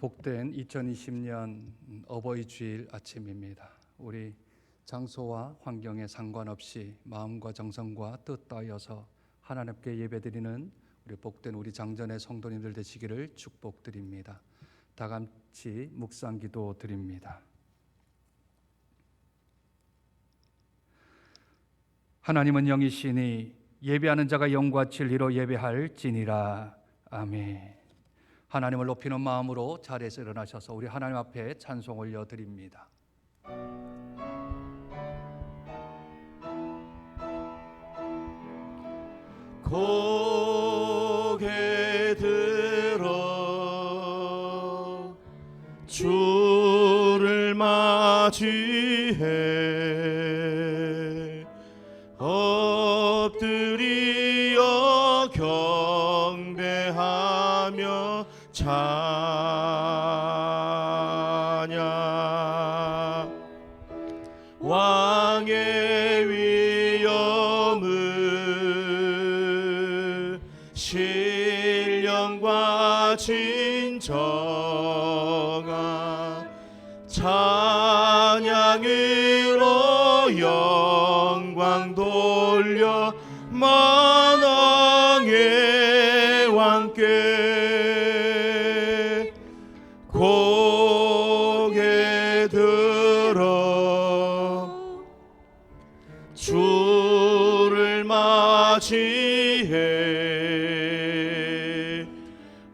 복된 2020년 어버이 주일 아침입니다. 우리 장소와 환경에 상관없이 마음과 정성과 뜻 다하여서 하나님께 예배드리는 우리 복된 우리 장전의 성도님들 되시기를 축복드립니다. 다 같이 묵상기도 드립니다. 하나님은 영이시니 예배하는 자가 영과 진리로 예배할지니라. 아멘. 하나님을 높이는 마음으로 자리에서 일어나셔서 우리 하나님 앞에 찬송 올려드립니다. 고개 들어 주를 맞이해 엎드려 경배하며 찬양 왕의 위엄을 신령과 진정한 찬양으로 영광 돌려 만왕의 왕께 고개 들어 주를 맞이해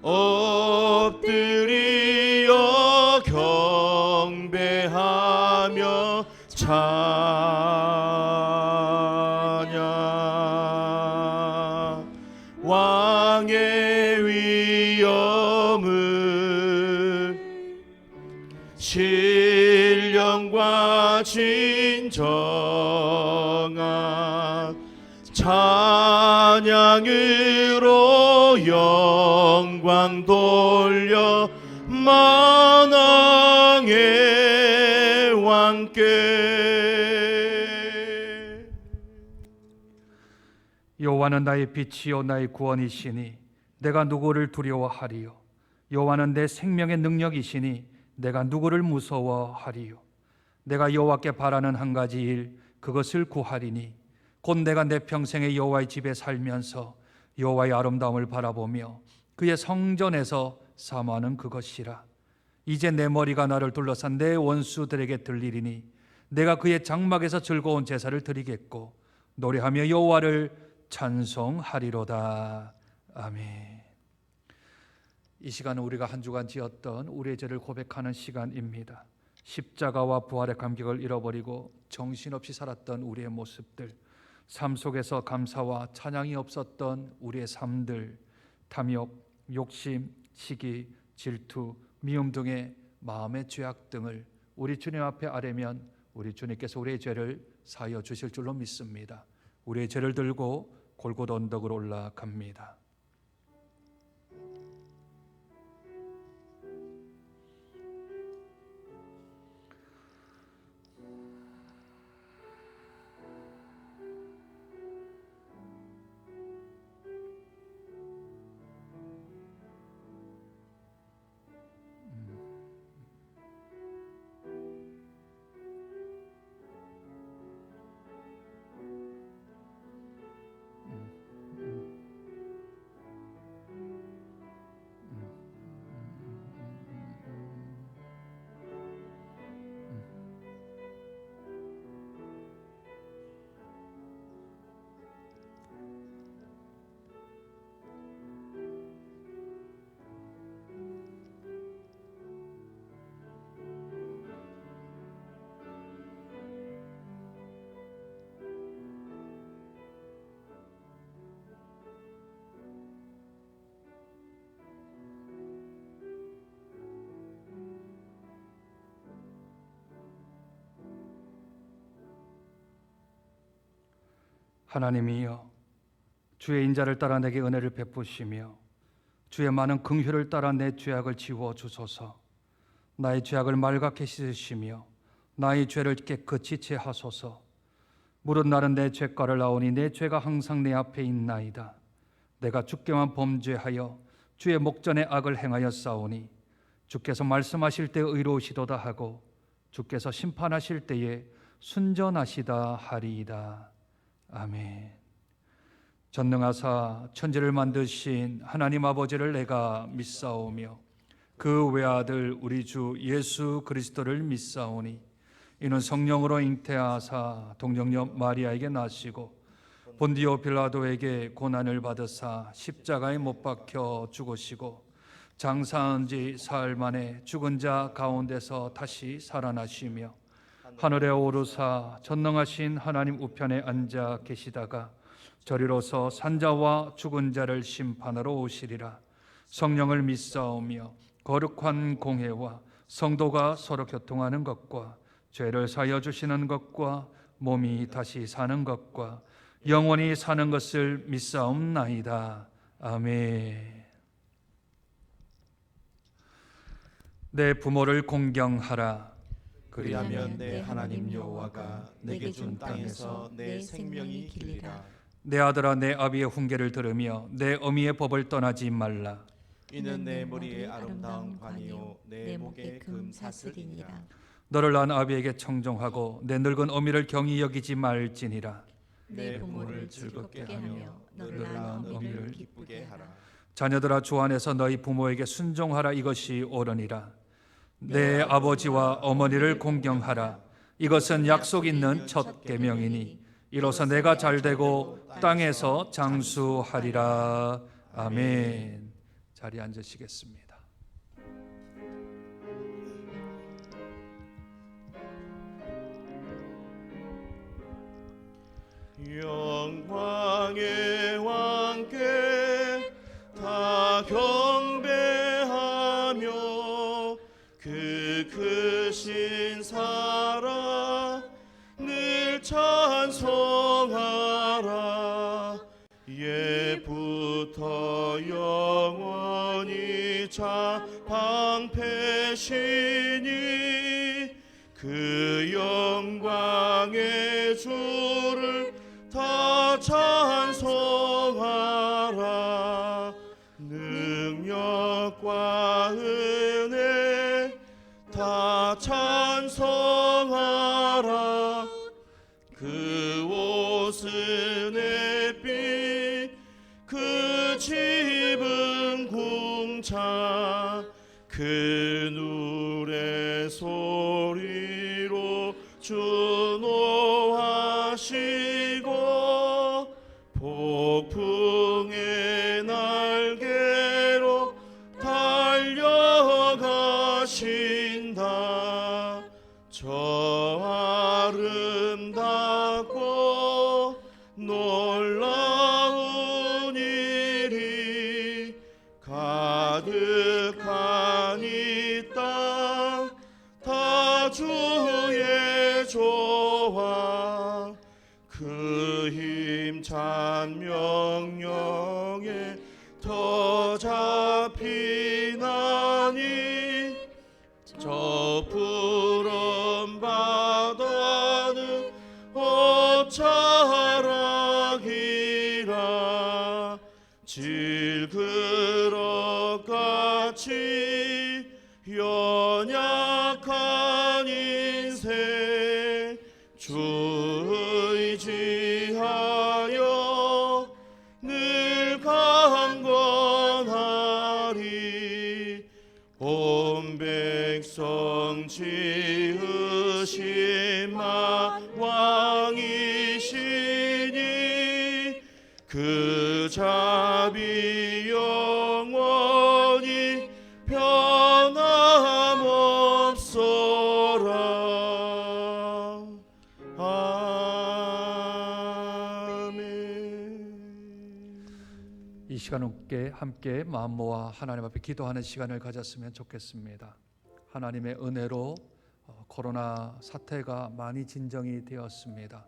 엎드려 경배하며 찬양 왕의 위엄을 신령과 진정한 찬양으로 영광 돌려 만왕의 왕께 여호와는 나의 빛이요 나의 구원이시니 내가 누구를 두려워하리요. 여호와는 내 생명의 능력이시니 내가 누구를 무서워하리요. 내가 여호와께 바라는 한 가지 일 그것을 구하리니 곧 내가 내 평생에 여호와의 집에 살면서 여호와의 아름다움을 바라보며 그의 성전에서 사모하는 그것이라. 이제 내 머리가 나를 둘러싼 내 원수들에게 들리리니 내가 그의 장막에서 즐거운 제사를 드리겠고 노래하며 여호와를 찬송하리로다. 아멘. 이 시간은 우리가 한 주간 지었던 우리의 죄를 고백하는 시간입니다. 십자가와 부활의 감격을 잃어버리고 정신없이 살았던 우리의 모습들, 삶 속에서 감사와 찬양이 없었던 우리의 삶들, 탐욕, 욕심, 시기, 질투, 미움 등의 마음의 죄악 등을 우리 주님 앞에 아뢰면 우리 주님께서 우리의 죄를 사하여 주실 줄로 믿습니다. 우리의 죄를 들고 골고다 언덕으로 올라갑니다. 하나님이여, 주의 인자를 따라 내게 은혜를 베푸시며 주의 많은 긍휼을 따라 내 죄악을 지워 주소서. 나의 죄악을 말갛게 씻으시며 나의 죄를 깨끗이 제하소서. 무릇 나는 내 죄가를 나오니 내 죄가 항상 내 앞에 있나이다. 내가 주께만 범죄하여 주의 목전에 악을 행하여 싸우니 주께서 말씀하실 때 의로우시도다 하고 주께서 심판하실 때에 순전하시다 하리이다. 아멘. 전능하사 천지를 만드신 하나님 아버지를 내가 믿사오며 그 외아들 우리 주 예수 그리스도를 믿사오니 이는 성령으로 잉태하사 동정녀 마리아에게 나시고 본디오 빌라도에게 고난을 받으사 십자가에 못 박혀 죽으시고 장사한 지 사흘 만에 죽은 자 가운데서 다시 살아나시며 하늘에 오르사 전능하신 하나님 우편에 앉아 계시다가 저리로서 산자와 죽은 자를 심판하러 오시리라. 성령을 믿사오며 거룩한 공회와 성도가 서로 교통하는 것과 죄를 사하여 주시는 것과 몸이 다시 사는 것과 영원히 사는 것을 믿사옵나이다. 아멘. 내 부모를 공경하라. 그리하면 내 하나님 여호와가 내게 준 땅에서 내 생명이 길리라. 내 아들아 내 아비의 훈계를 들으며 내 어미의 법을 떠나지 말라. 이는 내 머리에 아름다운 관이요 내 목에 금 사슬이니라. 너를 낳은 아비에게 청종하고 내 늙은 어미를 경히 여기지 말지니라. 내 부모를 즐겁게 하며 너를 낳은 어미를 기쁘게 하라. 자녀들아 주 안에서 너희 부모에게 순종하라. 이것이 옳으니라. 내 아버지와 어머니를 공경하라. 이것은 약속 있는 첫 계명이니 이로써 내가 잘되고 땅에서 장수하리라. 아멘. 자리에 앉으시겠습니다. 영광의 왕께 다 경배하며 그 크신 사랑 늘 찬송하라. 예부터 영원히 자 방패시니 그 영광의 주를 다 찬송하라. 능력과 은혜 다 찬송하라. 그 옷은 햇빛 그 집은 궁창 그 누레 소리로 준호하시고 폭풍의 날개로 달려가신다. 저 아름답고 놀라운 일이 가득한 이 땅 다 주의 조화 그 힘찬 명령에 더 잡히나니 저 푸른 바다는 옷자락이라. 질그럭같이 연약한 인생 주 의지하여 늘 강건하리. 온 백성 지으신 왕이시니 그 자비 영원히 변함없어라. 아멘. 이 시간 함께 마음 모아 하나님 앞에 기도하는 시간을 가졌으면 좋겠습니다. 하나님의 은혜로 코로나 사태가 많이 진정이 되었습니다.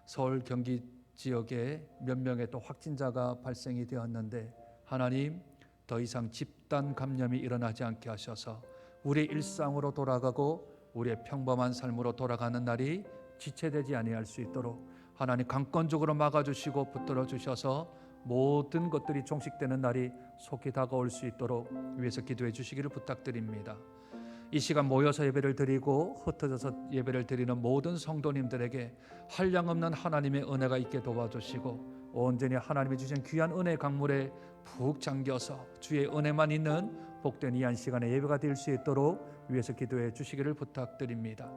서울 경기 지역에 몇 명의 또 확진자가 발생이 되었는데 하나님 더 이상 집단 감염이 일어나지 않게 하셔서 우리의 일상으로 돌아가고 우리의 평범한 삶으로 돌아가는 날이 지체되지 아니할 수 있도록 하나님 강권적으로 막아주시고 붙들어 주셔서 모든 것들이 종식되는 날이 속히 다가올 수 있도록 위해서 기도해 주시기를 부탁드립니다. 이 시간 모여서 예배를 드리고 흩어져서 예배를 드리는 모든 성도님들에게 한량없는 하나님의 은혜가 있게 도와주시고 온전히 하나님이 주신 귀한 은혜 강물에 푹 잠겨서 주의 은혜만 있는 복된 이 한 시간의 예배가 될 수 있도록 위해서 기도해 주시기를 부탁드립니다.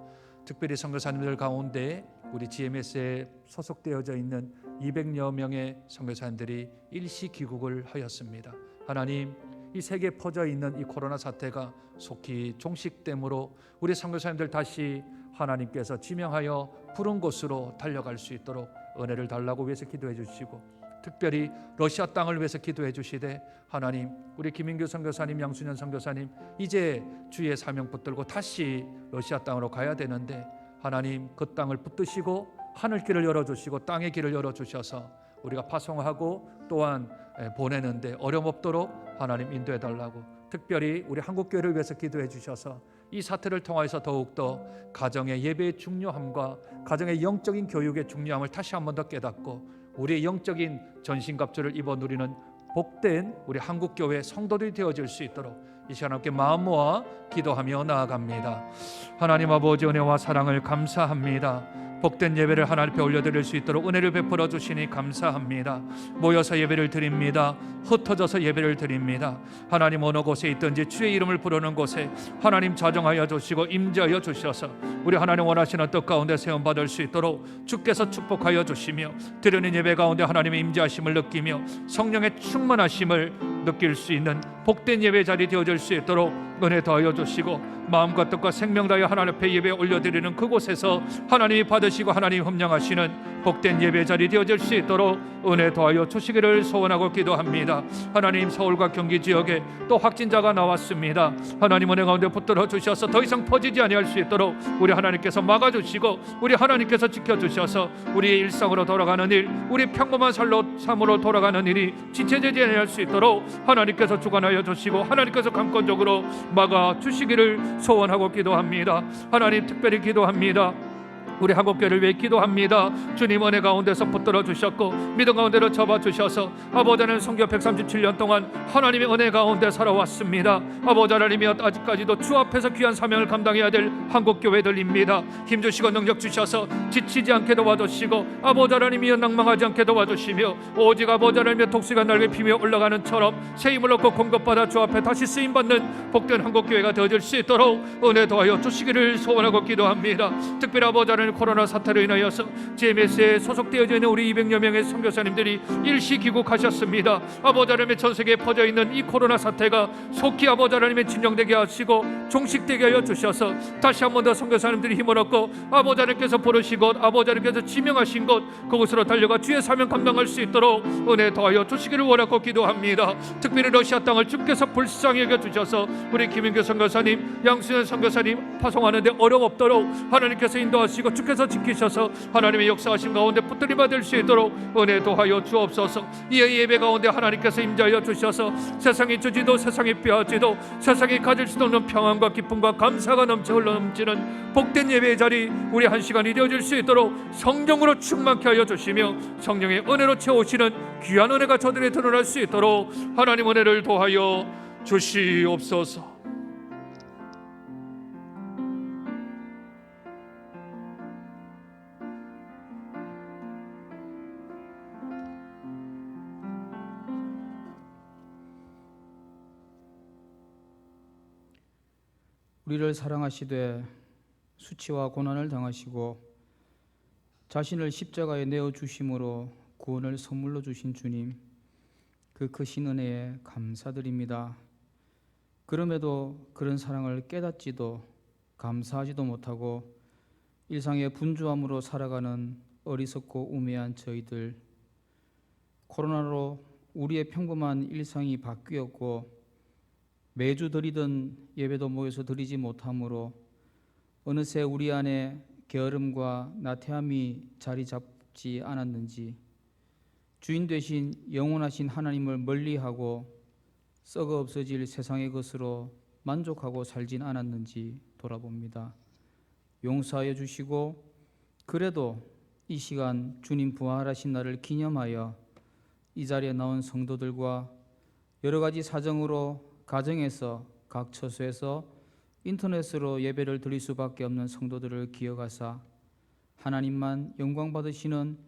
특별히 선교사님들 가운데 우리 GMS에 소속되어져 있는 200여 명의 선교사님들이 일시 귀국을 하였습니다. 하나님, 이 세계에 퍼져 있는 이 코로나 사태가 속히 종식됨으로 우리 선교사님들 다시 하나님께서 지명하여 부른 곳으로 달려갈 수 있도록 은혜를 달라고 위해서 기도해 주시고, 특별히 러시아 땅을 위해서 기도해 주시되 하나님, 우리 김인규 선교사님, 양순현 선교사님 이제 주의 사명 붙들고 다시 러시아 땅으로 가야 되는데 하나님, 그 땅을 붙드시고 하늘길을 열어주시고 땅의 길을 열어주셔서 우리가 파송하고 또한 보내는데 어려움 없도록 하나님 인도해 달라고, 특별히 우리 한국교회를 위해서 기도해 주셔서 이 사태를 통해서 더욱더 가정의 예배의 중요함과 가정의 영적인 교육의 중요함을 다시 한 번 더 깨닫고 우리의 영적인 전신갑주를 입어 누리는 복된 우리 한국교회 성도들이 되어질 수 있도록 이 시간 함께 마음 모아 기도하며 나아갑니다. 하나님 아버지, 은혜와 사랑을 감사합니다. 복된 예배를 하나님 앞에 올려드릴 수 있도록 은혜를 베풀어 주시니 감사합니다. 모여서 예배를 드립니다. 흩어져서 예배를 드립니다. 하나님, 어느 곳에 있든지 주의 이름을 부르는 곳에 하나님 자정하여 주시고 임재하여 주셔서 우리 하나님 원하시는 뜻 가운데 세움받을 수 있도록 주께서 축복하여 주시며 드리는 예배 가운데 하나님의 임재하심을 느끼며 성령의 충만하심을 느낄 수 있는 복된 예배 자리 되어질 수 있도록 은혜 더하여 주시고, 마음과 뜻과 생명 다하여 하나님 앞에 예배 올려드리는 그곳에서 하나님이 받으시고 하나님이 흠령하시는 복된 예배 자리 되어질 수 있도록 은혜 더하여 주시기를 소원하고 기도합니다. 하나님, 서울과 경기 지역에 또 확진자가 나왔습니다. 하나님, 은혜 가운데 붙들어 주셔서 더 이상 퍼지지 아니할 수 있도록 우리 하나님께서 막아주시고 우리 하나님께서 지켜주셔서 우리의 일상으로 돌아가는 일, 우리 평범한 삶으로 돌아가는 일이 지체되지 아니할 수 있도록 하나님께서 주관하여 주시고 하나님께서 강권적으로 막아주시기를 소원하고 기도합니다. 하나님, 특별히 기도합니다. 우리 한국교회를 위해 기도합니다. 주님, 은혜 가운데서 붙들어 주셨고 믿음 가운데로 접어 주셔서 아버지는 선교 137년 동안 하나님의 은혜 가운데 살아왔습니다. 아버지 하나님이 아직까지도 주 앞에서 귀한 사명을 감당해야 될 한국교회들입니다. 힘주시고 능력 주셔서 지치지 않게 도와주시고 아버지 하나님이 낭망하지 않게 도와주시며 오직 아버지 하나님의 독수리가 날개 피며 올라가는 처럼 새 힘을 얻고 공급받아 주 앞에 다시 쓰임받는 복된 한국교회가 되어질 수 있도록 은혜 더하여 주시기를 소원하고 기도합니다. 특별히 아버지 하나님, 코로나 사태로 인하여서 GMS에 소속되어져 있는 우리 200여 명의 선교사님들이 일시 귀국하셨습니다. 아버지 하나님의 전 세계에 퍼져 있는 이 코로나 사태가 속히 아버지 하나님의 진정되게 하시고 종식되게 하여 주셔서 다시 한 번 더 선교사님들이 힘을 얻고 아버지 하나님께서 부르시고 아버지 하나님께서 지명하신 곳 그곳으로 달려가 주의 사명 감당할 수 있도록 은혜 더하여 주시기를 원하고 기도합니다. 특별히 러시아 땅을 주께서 불쌍히 여겨 주셔서 우리 김인규 선교사님, 양순현 선교사님 파송하는데 어려움 없도록 하나님께서 인도하시고 주께서 지키셔서 하나님의 역사하신 가운데 붙들림 받을 수 있도록 은혜 더하여 주옵소서. 이의 예배 가운데 하나님께서 임재하여 주셔서 세상이 주지도 세상이 빼앗지도 세상이 가질 수도 없는 평안과 기쁨과 감사가 넘쳐 흘러넘치는 복된 예배의 자리 우리 한 시간이 되어질 수 있도록 성령으로 충만케 하여 주시며 성령의 은혜로 채우시는 귀한 은혜가 저들에 드러날 수 있도록 하나님 은혜를 더하여 주시옵소서. 우리를 사랑하시되 수치와 고난을 당하시고 자신을 십자가에 내어주심으로 구원을 선물로 주신 주님, 그 크신 은혜에 감사드립니다. 그럼에도 그런 사랑을 깨닫지도 감사하지도 못하고 일상의 분주함으로 살아가는 어리석고 우매한 저희들, 코로나로 우리의 평범한 일상이 바뀌었고 매주 드리던 예배도 모여서 드리지 못하므로 어느새 우리 안에 게으름과 나태함이 자리 잡지 않았는지, 주인 되신 영원하신 하나님을 멀리하고 썩어 없어질 세상의 것으로 만족하고 살진 않았는지 돌아봅니다. 용서하여 주시고 그래도 이 시간 주님 부활하신 날을 기념하여 이 자리에 나온 성도들과 여러 가지 사정으로 가정에서 각 처소에서 인터넷으로 예배를 드릴 수밖에 없는 성도들을 기억하사 하나님만 영광 받으시는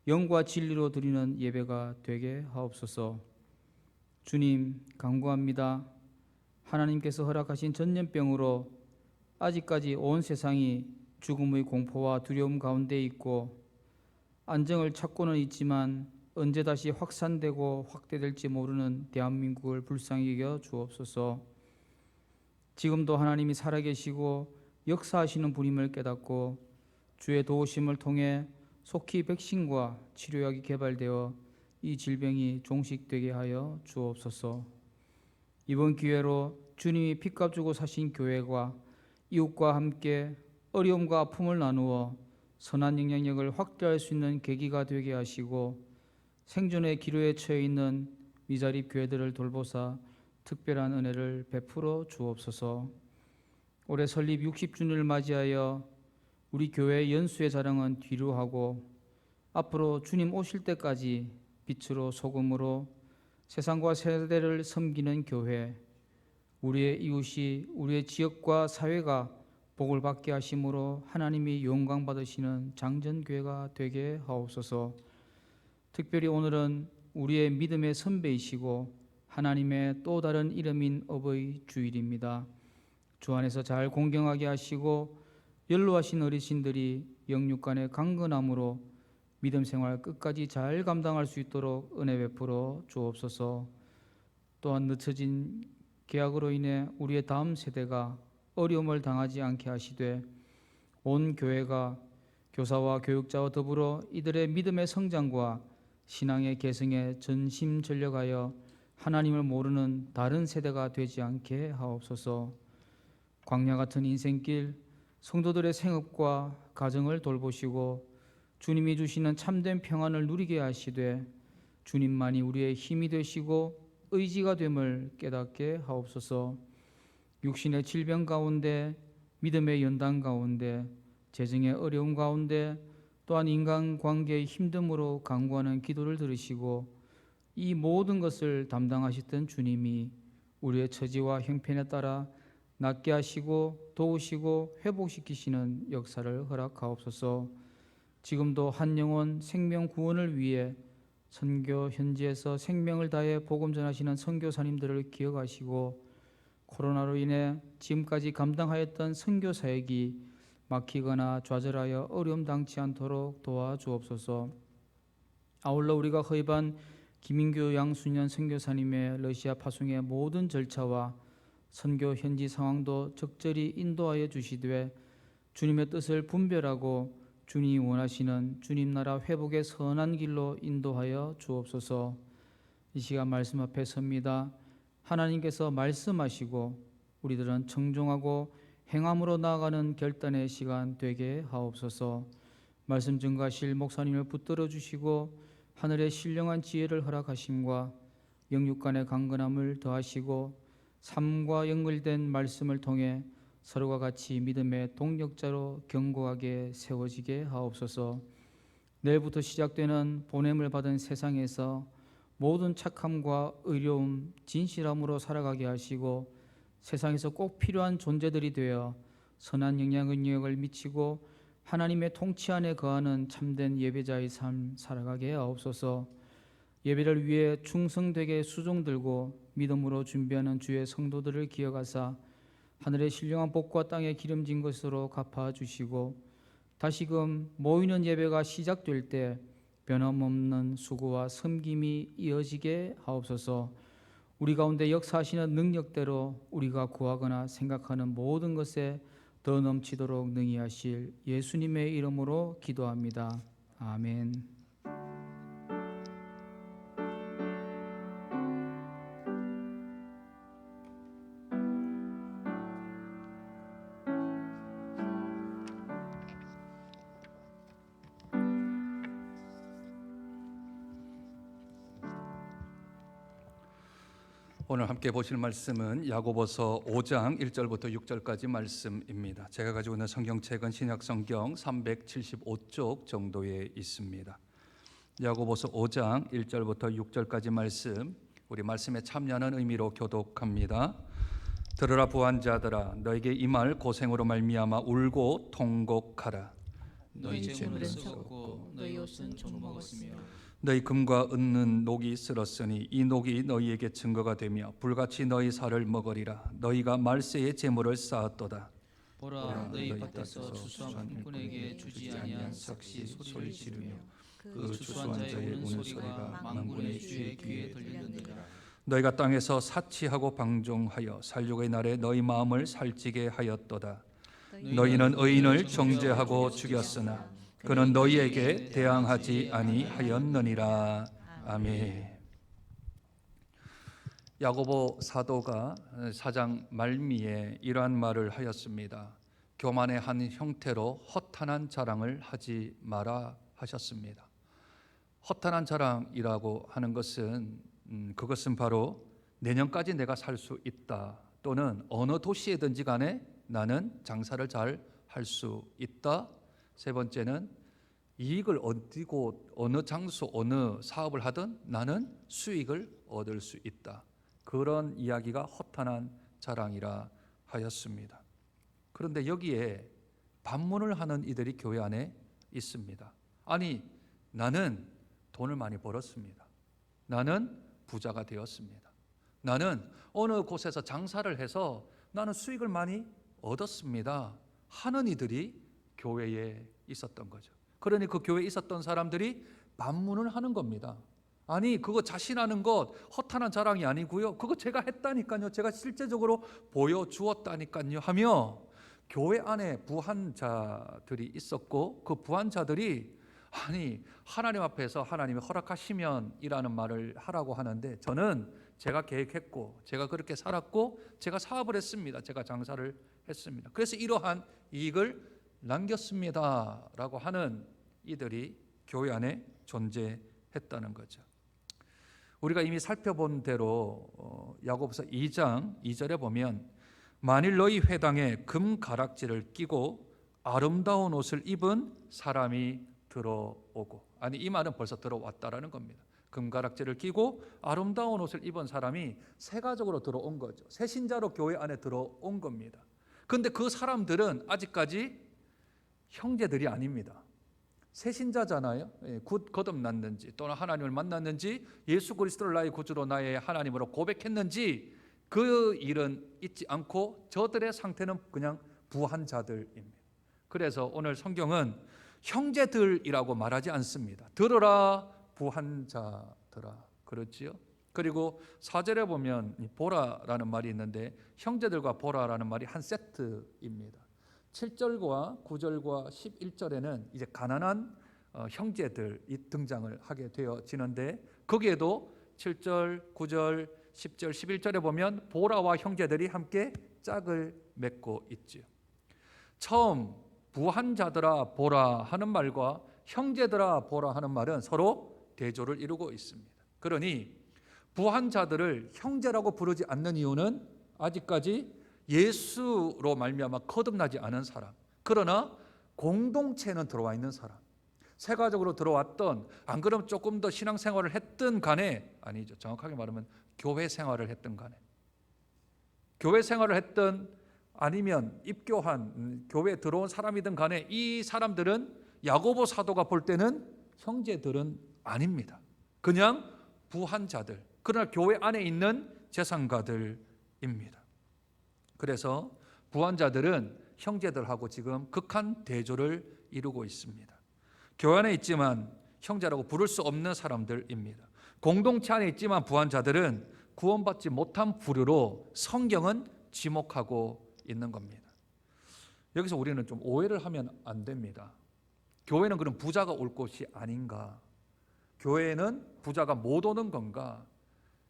영과 진리로 드리는 예배가 되게 하옵소서. 주님 간구합니다. 하나님께서 허락하신 전염병으로 아직까지 온 세상이 죽음의 공포와 두려움 가운데 있고 안정을 찾고는 있지만 언제 다시 확산되고 확대될지 모르는 대한민국을 불쌍히 여겨 주옵소서. 지금도 하나님이 살아계시고 역사하시는 분임을 깨닫고 주의 도우심을 통해 속히 백신과 치료약이 개발되어 이 질병이 종식되게 하여 주옵소서. 이번 기회로 주님이 핏값 주고 사신 교회가 이웃과 함께 어려움과 아픔을 나누어 선한 영향력을 확대할 수 있는 계기가 되게 하시고 생존의 기로에 처해 있는 미자립 교회들을 돌보사 특별한 은혜를 베풀어 주옵소서. 올해 설립 60주년을 맞이하여 우리 교회의 연수의 자랑은 뒤로 하고 앞으로 주님 오실 때까지 빛으로 소금으로 세상과 세대를 섬기는 교회, 우리의 이웃이 우리의 지역과 사회가 복을 받게 하심으로 하나님이 영광 받으시는 장전교회가 되게 하옵소서. 특별히 오늘은 우리의 믿음의 선배이시고 하나님의 또 다른 이름인 어버이 주일입니다. 주 안에서 잘 공경하게 하시고 연로하신 어르신들이 영육간의 강건함으로 믿음 생활 끝까지 잘 감당할 수 있도록 은혜 베풀어 주옵소서. 또한 늦춰진 계약으로 인해 우리의 다음 세대가 어려움을 당하지 않게 하시되 온 교회가 교사와 교육자와 더불어 이들의 믿음의 성장과 신앙의 계승에 전심전력하여 하나님을 모르는 다른 세대가 되지 않게 하옵소서. 광야 같은 인생길 성도들의 생업과 가정을 돌보시고 주님이 주시는 참된 평안을 누리게 하시되 주님만이 우리의 힘이 되시고 의지가 됨을 깨닫게 하옵소서. 육신의 질병 가운데 믿음의 연단 가운데 재정의 어려움 가운데 또한 인간관계의 힘듦으로 간구하는 기도를 들으시고 이 모든 것을 담당하셨던 주님이 우리의 처지와 형편에 따라 낫게 하시고 도우시고 회복시키시는 역사를 허락하옵소서. 지금도 한 영혼 생명 구원을 위해 선교 현지에서 생명을 다해 복음 전하시는 선교사님들을 기억하시고 코로나로 인해 지금까지 감당하였던 선교 사역이 막히거나 좌절하여 어려움 당치 않도록 도와주옵소서. 아울러 우리가 허입한 김인규 양순년 선교사님의 러시아 파송의 모든 절차와 선교 현지 상황도 적절히 인도하여 주시되 주님의 뜻을 분별하고 주님이 원하시는 주님 나라 회복의 선한 길로 인도하여 주옵소서. 이 시간 말씀 앞에 섭니다. 하나님께서 말씀하시고 우리들은 청종하고 행함으로 나아가는 결단의 시간 되게 하옵소서. 말씀 증거하실 목사님을 붙들어 주시고 하늘의 신령한 지혜를 허락하심과 영육간의 강건함을 더하시고 삶과 연결된 말씀을 통해 서로가 같이 믿음의 동력자로 견고하게 세워지게 하옵소서. 내일부터 시작되는 보냄을 받은 세상에서 모든 착함과 의로움, 진실함으로 살아가게 하시고 세상에서 꼭 필요한 존재들이 되어 선한 영향력을 미치고 하나님의 통치 안에 거하는 참된 예배자의 삶 살아가게 하옵소서. 예배를 위해 충성되게 수종 들고 믿음으로 준비하는 주의 성도들을 기억하사 하늘의 신령한 복과 땅에 기름진 것으로 갚아주시고 다시금 모이는 예배가 시작될 때 변함없는 수고와 섬김이 이어지게 하옵소서. 우리 가운데 역사하시는 능력대로 우리가 구하거나 생각하는 모든 것에 더 넘치도록 능히 하실 예수님의 이름으로 기도합니다. 아멘. 오늘 함께 보실 말씀은 야고보서 5장 1절부터 6절까지 말씀입니다. 제가 가지고 있는 성경책은 신약성경 375쪽 정도에 있습니다. 야고보서 5장 1절부터 6절까지 말씀, 우리 말씀에 참여하는 의미로 교독합니다. 들으라 부한자들아, 너에게 임할 고생으로 말미암아 울고 통곡하라. 너희 재물은 썩고 너희 옷은 종먹었으며 너희 금과 은은 녹이 쓸었으니 이 녹이 너희에게 증거가 되며 불같이 너희 살을 먹으리라. 너희가 말세의 재물을 쌓았도다. 보라 너희 밭에서 추수한 일꾼에게 주지 아니한 삭시 소리를 지르며 그 추수한 자의 우는 소리가 만군의 주의 귀에 들리느니라. 너희가 땅에서 사치하고 방종하여 살육의 날에 너희 마음을 살찌게 하였도다. 너희는 의인을 정죄하고 죽였으나 그는 너희에게 대항하지 아니하였느니라. 아멘. 야고보 사도가 4장 말미에 이러한 말을 하였습니다. 교만의 한 형태로 허탄한 자랑을 하지 마라 하셨습니다. 허탄한 자랑이라고 하는 것은 그것은 바로 내년까지 내가 살 수 있다, 또는 어느 도시에든지 간에 나는 장사를 잘 할 수 있다. 세 번째는 이익을 얻고 어느 장소 어느 사업을 하든 나는 수익을 얻을 수 있다. 그런 이야기가 허탄한 자랑이라 하였습니다. 그런데 여기에 반문을 하는 이들이 교회 안에 있습니다. 아니, 나는 돈을 많이 벌었습니다. 나는 부자가 되었습니다. 나는 어느 곳에서 장사를 해서 나는 수익을 많이 얻었습니다 하는 이들이 교회에 있었던 거죠. 그러니 그 교회에 있었던 사람들이 반문을 하는 겁니다. 아니, 그거 자신하는 것 허탄한 자랑이 아니고요, 그거 제가 했다니까요, 제가 실제적으로 보여주었다니까요 하며 교회 안에 부한자들이 있었고, 그 부한자들이 아니, 하나님 앞에서 하나님이 허락하시면 이라는 말을 하라고 하는데, 저는 제가 계획했고 제가 그렇게 살았고 제가 사업을 했습니다, 제가 장사를 했습니다, 그래서 이러한 이익을 남겼습니다 라고 하는 이들이 교회 안에 존재했다는 거죠. 우리가 이미 살펴본 대로 야고보서 2장 2절에 보면 만일 너희 회당에 금 가락지를 끼고 아름다운 옷을 입은 사람이 들어오고, 아니 이 말은 벌써 들어왔다라는 겁니다. 금가락지를 끼고 아름다운 옷을 입은 사람이 새 가족으로 들어온 거죠. 새 신자로 교회 안에 들어온 겁니다. 그런데 그 사람들은 아직까지 형제들이 아닙니다. 새 신자잖아요. 곧 거듭났는지 또는 하나님을 만났는지 예수 그리스도를 나의 구주로 나의 하나님으로 고백했는지 그 일은 있지 않고 저들의 상태는 그냥 부한 자들입니다. 그래서 오늘 성경은 형제들이라고 말하지 않습니다. 들으라 부한 자들아, 그렇지요? 그리고 4절에 보면 보라라는 말이 있는데 형제들과 보라라는 말이 한 세트입니다. 7절과 9절과 11절에는 이제 가난한 형제들이 등장을 하게 되어지는데, 거기에도 7절, 9절, 10절, 11절에 보면 보라와 형제들이 함께 짝을 맺고 있죠. 처음 부한자들아 보라 하는 말과 형제들아 보라 하는 말은 서로 대조를 이루고 있습니다. 그러니 부한자들을 형제라고 부르지 않는 이유는 아직까지 예수로 말미암아 거듭나지 않은 사람, 그러나 공동체는 들어와 있는 사람, 새 가족으로 들어왔던, 안 그러면 조금 더 신앙생활을 했든 간에, 아니죠, 정확하게 말하면 교회 생활을 했든 간에, 교회 생활을 했든 아니면 입교한 교회에 들어온 사람이든 간에 이 사람들은 야고보 사도가 볼 때는 형제들은 아닙니다. 그냥 부한자들, 그러나 교회 안에 있는 재산가들입니다. 그래서 부한자들은 형제들하고 지금 극한 대조를 이루고 있습니다. 교회 안에 있지만 형제라고 부를 수 없는 사람들입니다. 공동체 안에 있지만 부한자들은 구원받지 못한 부류로 성경은 지목하고 있는 겁니다. 여기서 우리는 좀 오해를 하면 안 됩니다. 교회는 그럼 부자가 올 곳이 아닌가? 교회는 부자가 못 오는 건가?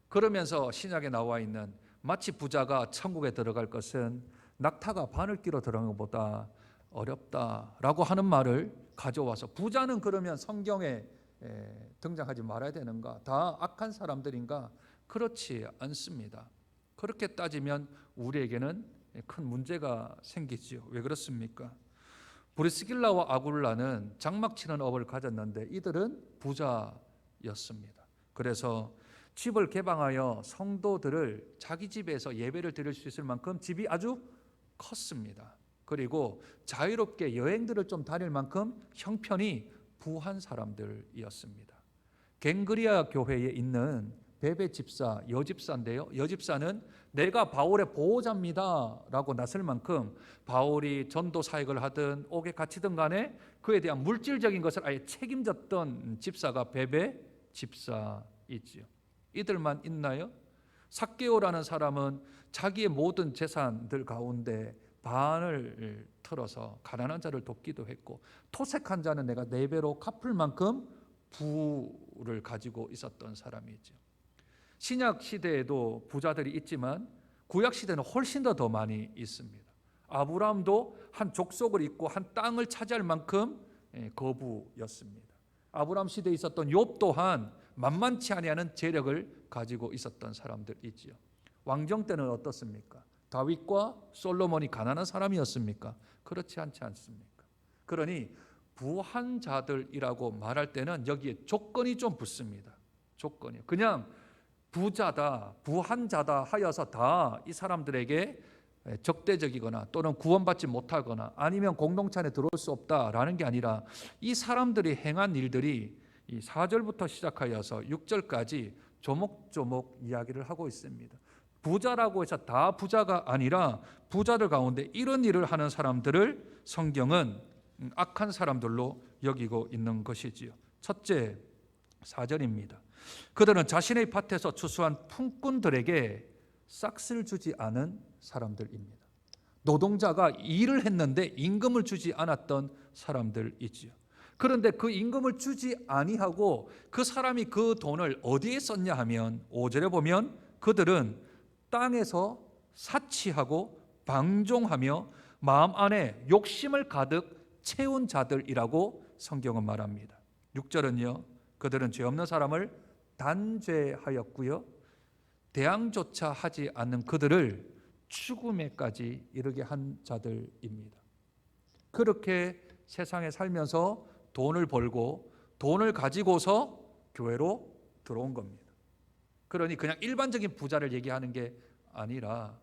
그러면서 신약에 나와 있는 마치 부자가 천국에 들어갈 것은 낙타가 바늘기로 들어가는 것보다 어렵다라고 하는 말을 가져와서 부자는 그러면 성경에 등장하지 말아야 되는가? 다 악한 사람들인가? 그렇지 않습니다. 그렇게 따지면 우리에게는 큰 문제가 생기지요. 왜 그렇습니까? 브리스길라와 아굴라는 장막치는 업을 가졌는데 이들은 부자였습니다. 그래서 집을 개방하여 성도들을 자기 집에서 예배를 드릴 수 있을 만큼 집이 아주 컸습니다. 그리고 자유롭게 여행들을 좀 다닐 만큼 형편이 부한 사람들이었습니다. 갱그리아 교회에 있는 베베 집사, 여집사인데요. 여집사는 내가 바울의 보호자입니다 라고 나설 만큼 바울이 전도 사역을 하든 옥에 갇히든 간에 그에 대한 물질적인 것을 아예 책임졌던 집사가 베베 집사이지요. 이들만 있나요? 삭개오라는 사람은 자기의 모든 재산들 가운데 반을 털어서 가난한 자를 돕기도 했고, 토색한 자는 내가 4배로 갚을 만큼 부를 가지고 있었던 사람이죠. 신약 시대에도 부자들이 있지만 구약 시대는 훨씬 더 많이 있습니다. 아브라함도 한 족속을 잇고 한 땅을 차지할 만큼 거부였습니다. 아브라함 시대에 있었던 욥 또한 만만치 아니하는 재력을 가지고 있었던 사람들이지요. 왕정 때는 어떻습니까? 다윗과 솔로몬이 가난한 사람이었습니까? 그렇지 않지 않습니까? 그러니 부한 자들이라고 말할 때는 여기에 조건이 좀 붙습니다. 조건이요. 그냥 부자다, 부한 자다 하여서 다 이 사람들에게 적대적이거나 또는 구원받지 못하거나 아니면 공동체 안에 들어올 수 없다라는 게 아니라 이 사람들이 행한 일들이 이 4절부터 시작하여서 6절까지 조목조목 이야기를 하고 있습니다. 부자라고 해서 다 부자가 아니라 부자들 가운데 이런 일을 하는 사람들을 성경은 악한 사람들로 여기고 있는 것이지요. 첫째, 4절입니다. 그들은 자신의 밭에서 추수한 품꾼들에게 싹을 주지 않은 사람들입니다. 노동자가 일을 했는데 임금을 주지 않았던 사람들이지요. 그런데 그 임금을 주지 아니하고 그 사람이 그 돈을 어디에 썼냐 하면 5절에 보면 그들은 땅에서 사치하고 방종하며 마음 안에 욕심을 가득 채운 자들이라고 성경은 말합니다. 6절은요. 그들은 죄 없는 사람을 단죄하였고요. 대항조차 하지 않는 그들을 죽음에까지 이르게 한 자들입니다. 그렇게 세상에 살면서 돈을 벌고 돈을 가지고서 교회로 들어온 겁니다. 그러니 그냥 일반적인 부자를 얘기하는 게 아니라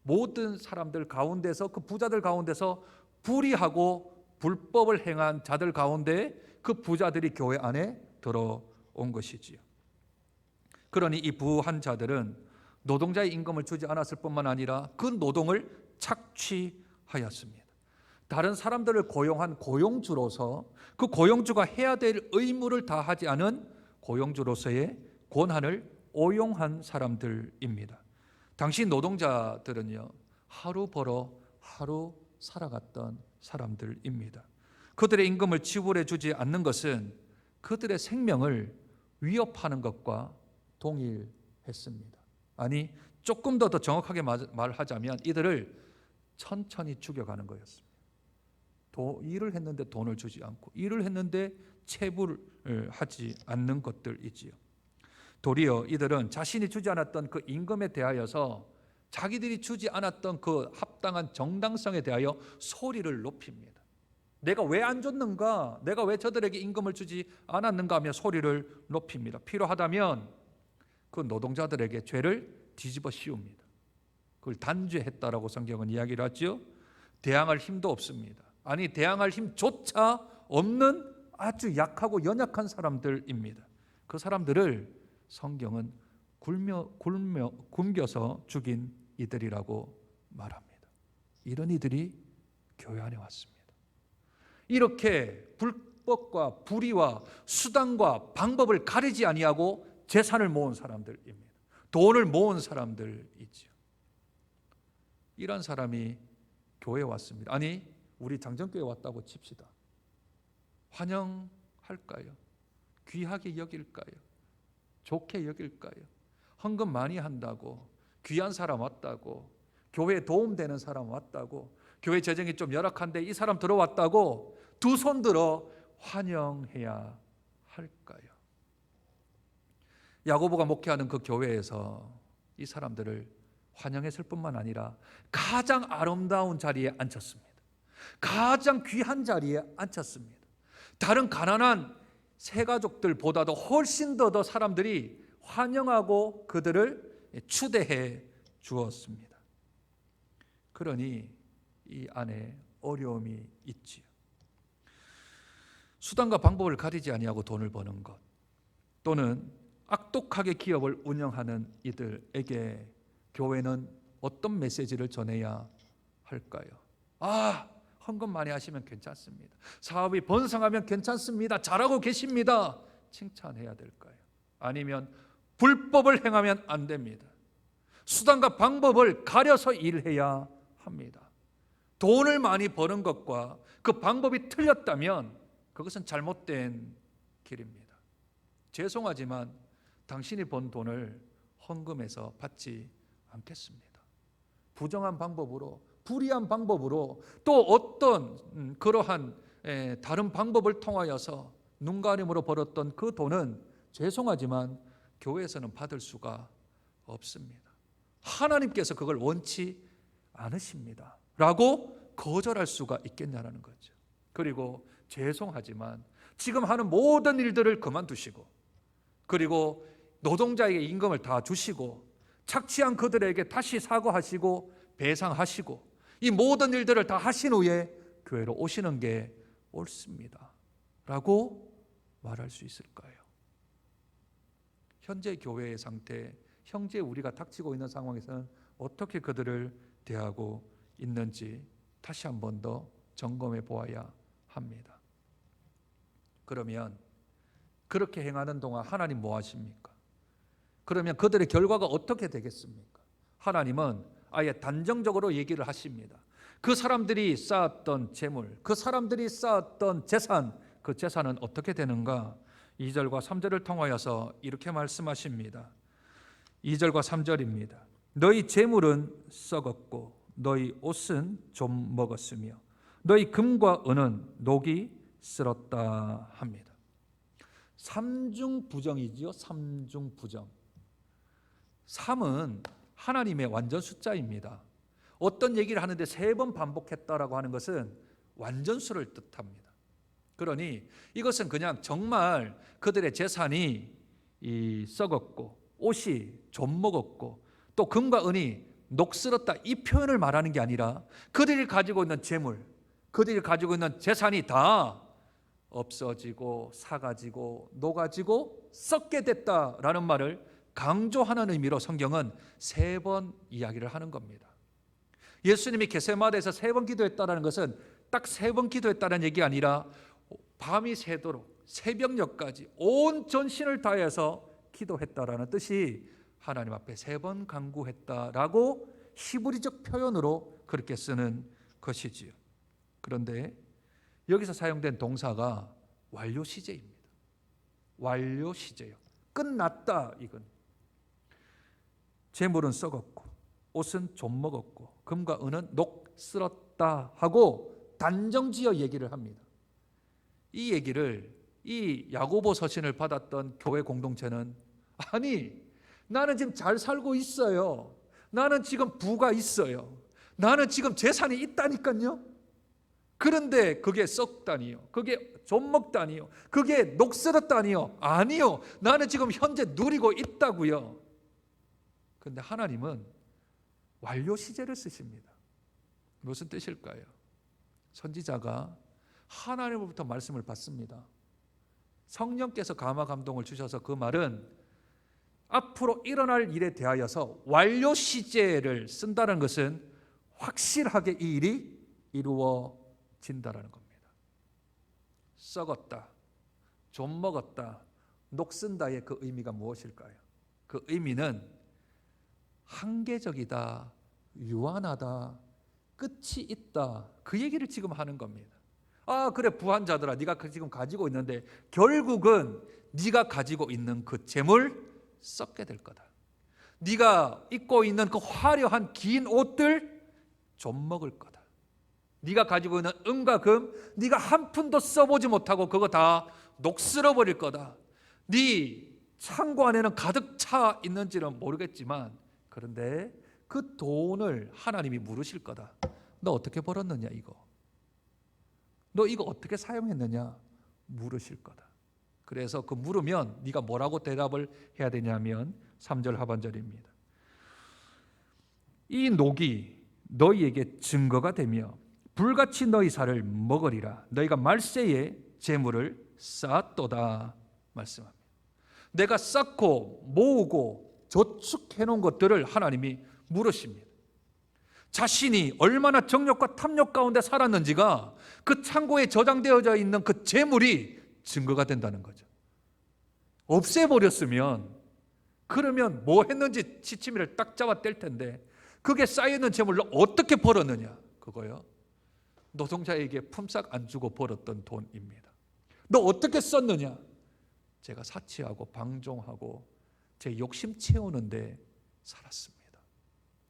모든 사람들 가운데서 그 부자들 가운데서 불의하고 불법을 행한 자들 가운데 그 부자들이 교회 안에 들어온 것이지요. 그러니 이 부한 자들은 노동자의 임금을 주지 않았을 뿐만 아니라 그 노동을 착취하였습니다. 다른 사람들을 고용한 고용주로서 그 고용주가 해야 될 의무를 다하지 않은 고용주로서의 권한을 오용한 사람들입니다. 당시 노동자들은요, 하루 벌어 하루 살아갔던 사람들입니다. 그들의 임금을 지불해 주지 않는 것은 그들의 생명을 위협하는 것과 동일했습니다. 아니, 조금 더 정확하게 말하자면 이들을 천천히 죽여가는 거였습니다. 일을 했는데 돈을 주지 않고 일을 했는데 체불을 하지 않는 것들이지요. 도리어 이들은 자신이 주지 않았던 그 임금에 대하여서 자기들이 주지 않았던 그 합당한 정당성에 대하여 소리를 높입니다. 내가 왜 안 줬는가? 내가 왜 저들에게 임금을 주지 않았는가 하며 소리를 높입니다. 필요하다면 그 노동자들에게 죄를 뒤집어 씌웁니다. 그걸 단죄했다라고 성경은 이야기를 하죠. 대항할 힘도 없습니다. 아니, 대항할 힘조차 없는 아주 약하고 연약한 사람들입니다. 그 사람들을 성경은 굶겨서 죽인 이들이라고 말합니다. 이런 이들이 교회 안에 왔습니다. 이렇게 불법과 불의와 수단과 방법을 가리지 아니하고 재산을 모은 사람들입니다. 돈을 모은 사람들이죠. 이런 사람이 교회에 왔습니다. 아니, 우리 장정교회 왔다고 칩시다. 환영할까요? 귀하게 여길까요? 좋게 여길까요? 헌금 많이 한다고, 귀한 사람 왔다고, 교회에 도움되는 사람 왔다고, 교회 재정이 좀 열악한데 이 사람 들어왔다고 두 손 들어 환영해야 할까요? 야고보가 목회하는 그 교회에서 이 사람들을 환영했을 뿐만 아니라 가장 아름다운 자리에 앉혔습니다. 가장 귀한 자리에 앉혔습니다. 다른 가난한 새 가족들보다도 훨씬 더 사람들이 환영하고 그들을 추대해 주었습니다. 그러니 이 안에 어려움이 있지요. 수단과 방법을 가리지 아니하고 돈을 버는 것, 또는 악독하게 기업을 운영하는 이들에게 교회는 어떤 메시지를 전해야 할까요? 헌금 많이 하시면 괜찮습니다. 사업이 번성하면 괜찮습니다. 잘하고 계십니다. 칭찬해야 될까요? 아니면 불법을 행하면 안 됩니다. 수단과 방법을 가려서 일해야 합니다. 돈을 많이 버는 것과 그 방법이 틀렸다면 그것은 잘못된 길입니다. 죄송하지만 당신이 번 돈을 헌금해서 받지 않겠습니다. 부정한 방법으로, 불의한 방법으로, 또 어떤 그러한 다른 방법을 통하여서 눈가림으로 벌었던 그 돈은 죄송하지만 교회에서는 받을 수가 없습니다. 하나님께서 그걸 원치 않으십니다 라고 거절할 수가 있겠냐라는 거죠. 그리고 죄송하지만 지금 하는 모든 일들을 그만두시고, 그리고 노동자에게 임금을 다 주시고, 착취한 그들에게 다시 사과하시고 배상하시고, 이 모든 일들을 다 하신 후에 교회로 오시는 게 옳습니다 라고 말할 수 있을까요? 현재 교회의 상태, 현재 우리가 닥치고 있는 상황에서는 어떻게 그들을 대하고 있는지 다시 한 번 더 점검해 보아야 합니다. 그러면 그렇게 행하는 동안 하나님 뭐 하십니까? 그러면 그들의 결과가 어떻게 되겠습니까? 하나님은 아예 단정적으로 얘기를 하십니다. 그 사람들이 쌓았던 재물, 그 사람들이 쌓았던 재산, 그 재산은 어떻게 되는가? 2절과 3절을 통하여서 이렇게 말씀하십니다. 2절과 3절입니다. 너희 재물은 썩었고 너희 옷은 좀 먹었으며 너희 금과 은은 녹이 쓸었다 합니다. 삼중부정이지요. 삼중부정. 3은 하나님의 완전 숫자입니다. 어떤 얘기를 하는데 3번 반복했다라고 하는 것은 완전수를 뜻합니다. 그러니 이것은 그냥 정말 그들의 재산이 썩었고 옷이 좀 먹었고 또 금과 은이 녹슬었다, 이 표현을 말하는 게 아니라 그들이 가지고 있는 재물, 그들이 가지고 있는 재산이 다 없어지고 사가지고 녹아지고 썩게 됐다라는 말을 강조하는 의미로 성경은 3번 이야기를 하는 겁니다. 예수님이 겟세마네에서 3번 기도했다는 것은 딱 3번 기도했다는 얘기가 아니라 밤이 새도록 새벽녘까지 온 전신을 다해서 기도했다라는 뜻이 하나님 앞에 3번 간구했다라고 히브리적 표현으로 그렇게 쓰는 것이지요. 그런데 여기서 사용된 동사가 완료 시제입니다. 완료 시제요. 끝났다 이건. 재물은 썩었고 옷은 좀 먹었고 금과 은은 녹슬었다 하고 단정지어 얘기를 합니다. 이 얘기를 이 야고보 서신을 받았던 교회 공동체는 아니 나는 지금 잘 살고 있어요. 나는 지금 부가 있어요. 나는 지금 재산이 있다니까요. 그런데 그게 썩다니요. 그게 좀 먹다니요. 그게 녹슬었다니요. 아니요. 나는 지금 현재 누리고 있다고요. 그런데 하나님은 완료 시제를 쓰십니다. 무슨 뜻일까요? 선지자가 하나님으로부터 말씀을 받습니다. 성령께서 감화 감동을 주셔서 그 말은 앞으로 일어날 일에 대하여서 완료 시제를 쓴다는 것은 확실하게 이 일이 이루어진다라는 겁니다. 썩었다, 좀 먹었다, 녹슨다의 그 의미가 무엇일까요? 그 의미는 한계적이다, 유한하다, 끝이 있다, 그 얘기를 지금 하는 겁니다. 아 그래 부한자들아, 네가 지금 가지고 있는데 결국은 네가 가지고 있는 그 재물 썩게 될 거다. 네가 입고 있는 그 화려한 긴 옷들 좀 먹을 거다. 네가 가지고 있는 은과 금 네가 한 푼도 써보지 못하고 그거 다 녹슬어 버릴 거다. 네 창고 안에는 가득 차 있는지는 모르겠지만 그런데 그 돈을 하나님이 물으실 거다. 너 어떻게 벌었느냐 이거. 너 이거 어떻게 사용했느냐 물으실 거다. 그래서 그 물으면 네가 뭐라고 대답을 해야 되냐면 3절 하반절입니다. 이 녹이 너희에게 증거가 되며 불같이 너희 살을 먹으리라. 너희가 말세에 재물을 쌓았도다 말씀합니다. 내가 쌓고 모으고 저축해 놓은 것들을 하나님이 물으십니다. 자신이 얼마나 정욕과 탐욕 가운데 살았는지가 그 창고에 저장되어져 있는 그 재물이 증거가 된다는 거죠. 없애버렸으면 그러면 뭐 했는지 지침이를 딱 잡아 뗄 텐데 그게 쌓여있는 재물로 어떻게 벌었느냐, 그거요. 노동자에게 품삯 안 주고 벌었던 돈입니다. 너 어떻게 썼느냐? 제가 사치하고 방종하고 제 욕심 채우는데 살았습니다.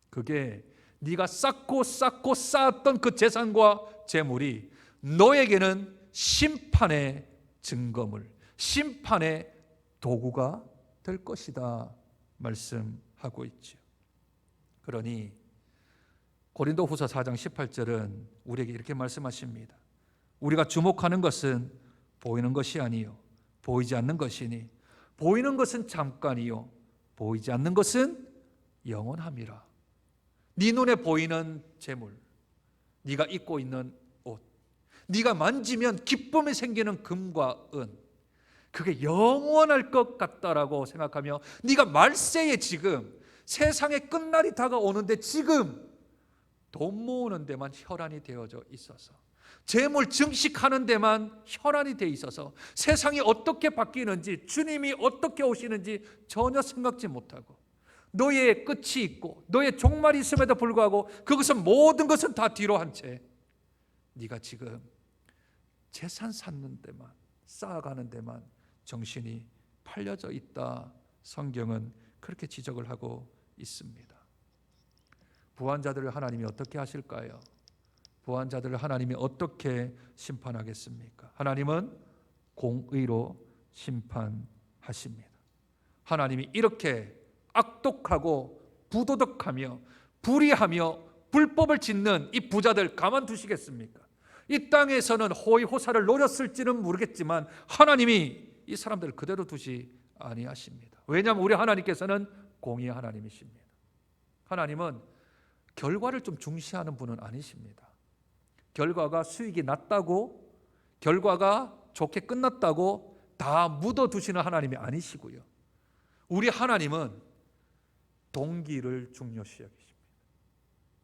그게 네가 쌓고 쌓았던 그 재산과 재물이 너에게는 심판의 증거물, 심판의 도구가 될 것이다 말씀하고 있죠. 그러니 고린도후서 4장 18절은 우리에게 이렇게 말씀하십니다. 우리가 주목하는 것은 보이는 것이 아니요 보이지 않는 것이니 보이는 것은 잠깐이요 보이지 않는 것은 영원함이라. 네 눈에 보이는 재물, 네가 입고 있는 옷, 네가 만지면 기쁨이 생기는 금과 은, 그게 영원할 것 같다라고 생각하며 네가 말세에 지금 세상의 끝날이 다가오는데 지금 돈 모으는 데만 혈안이 되어져 있어서, 재물 증식하는 데만 혈안이 되어 있어서 세상이 어떻게 바뀌는지, 주님이 어떻게 오시는지 전혀 생각지 못하고 너의 끝이 있고 너의 종말이 있음에도 불구하고 그것은 모든 것은 다 뒤로 한 채 네가 지금 재산 쌓는 데만, 쌓아가는 데만 정신이 팔려져 있다. 성경은 그렇게 지적을 하고 있습니다. 부한자들을 하나님이 어떻게 하실까요? 부한자들을 하나님이 어떻게 심판하겠습니까? 하나님은 공의로 심판하십니다. 하나님이 이렇게 악독하고 부도덕하며 불의하며 불법을 짓는 이 부자들 가만두시겠습니까? 이 땅에서는 호의호사를 노렸을지는 모르겠지만 하나님이 이 사람들을 그대로 두시 아니하십니다. 왜냐하면 우리 하나님께서는 공의의 하나님이십니다. 하나님은 결과를 좀 중시하는 분은 아니십니다. 결과가 수익이 났다고, 결과가 좋게 끝났다고 다 묻어두시는 하나님이 아니시고요. 우리 하나님은 동기를 중요시 여기십니다.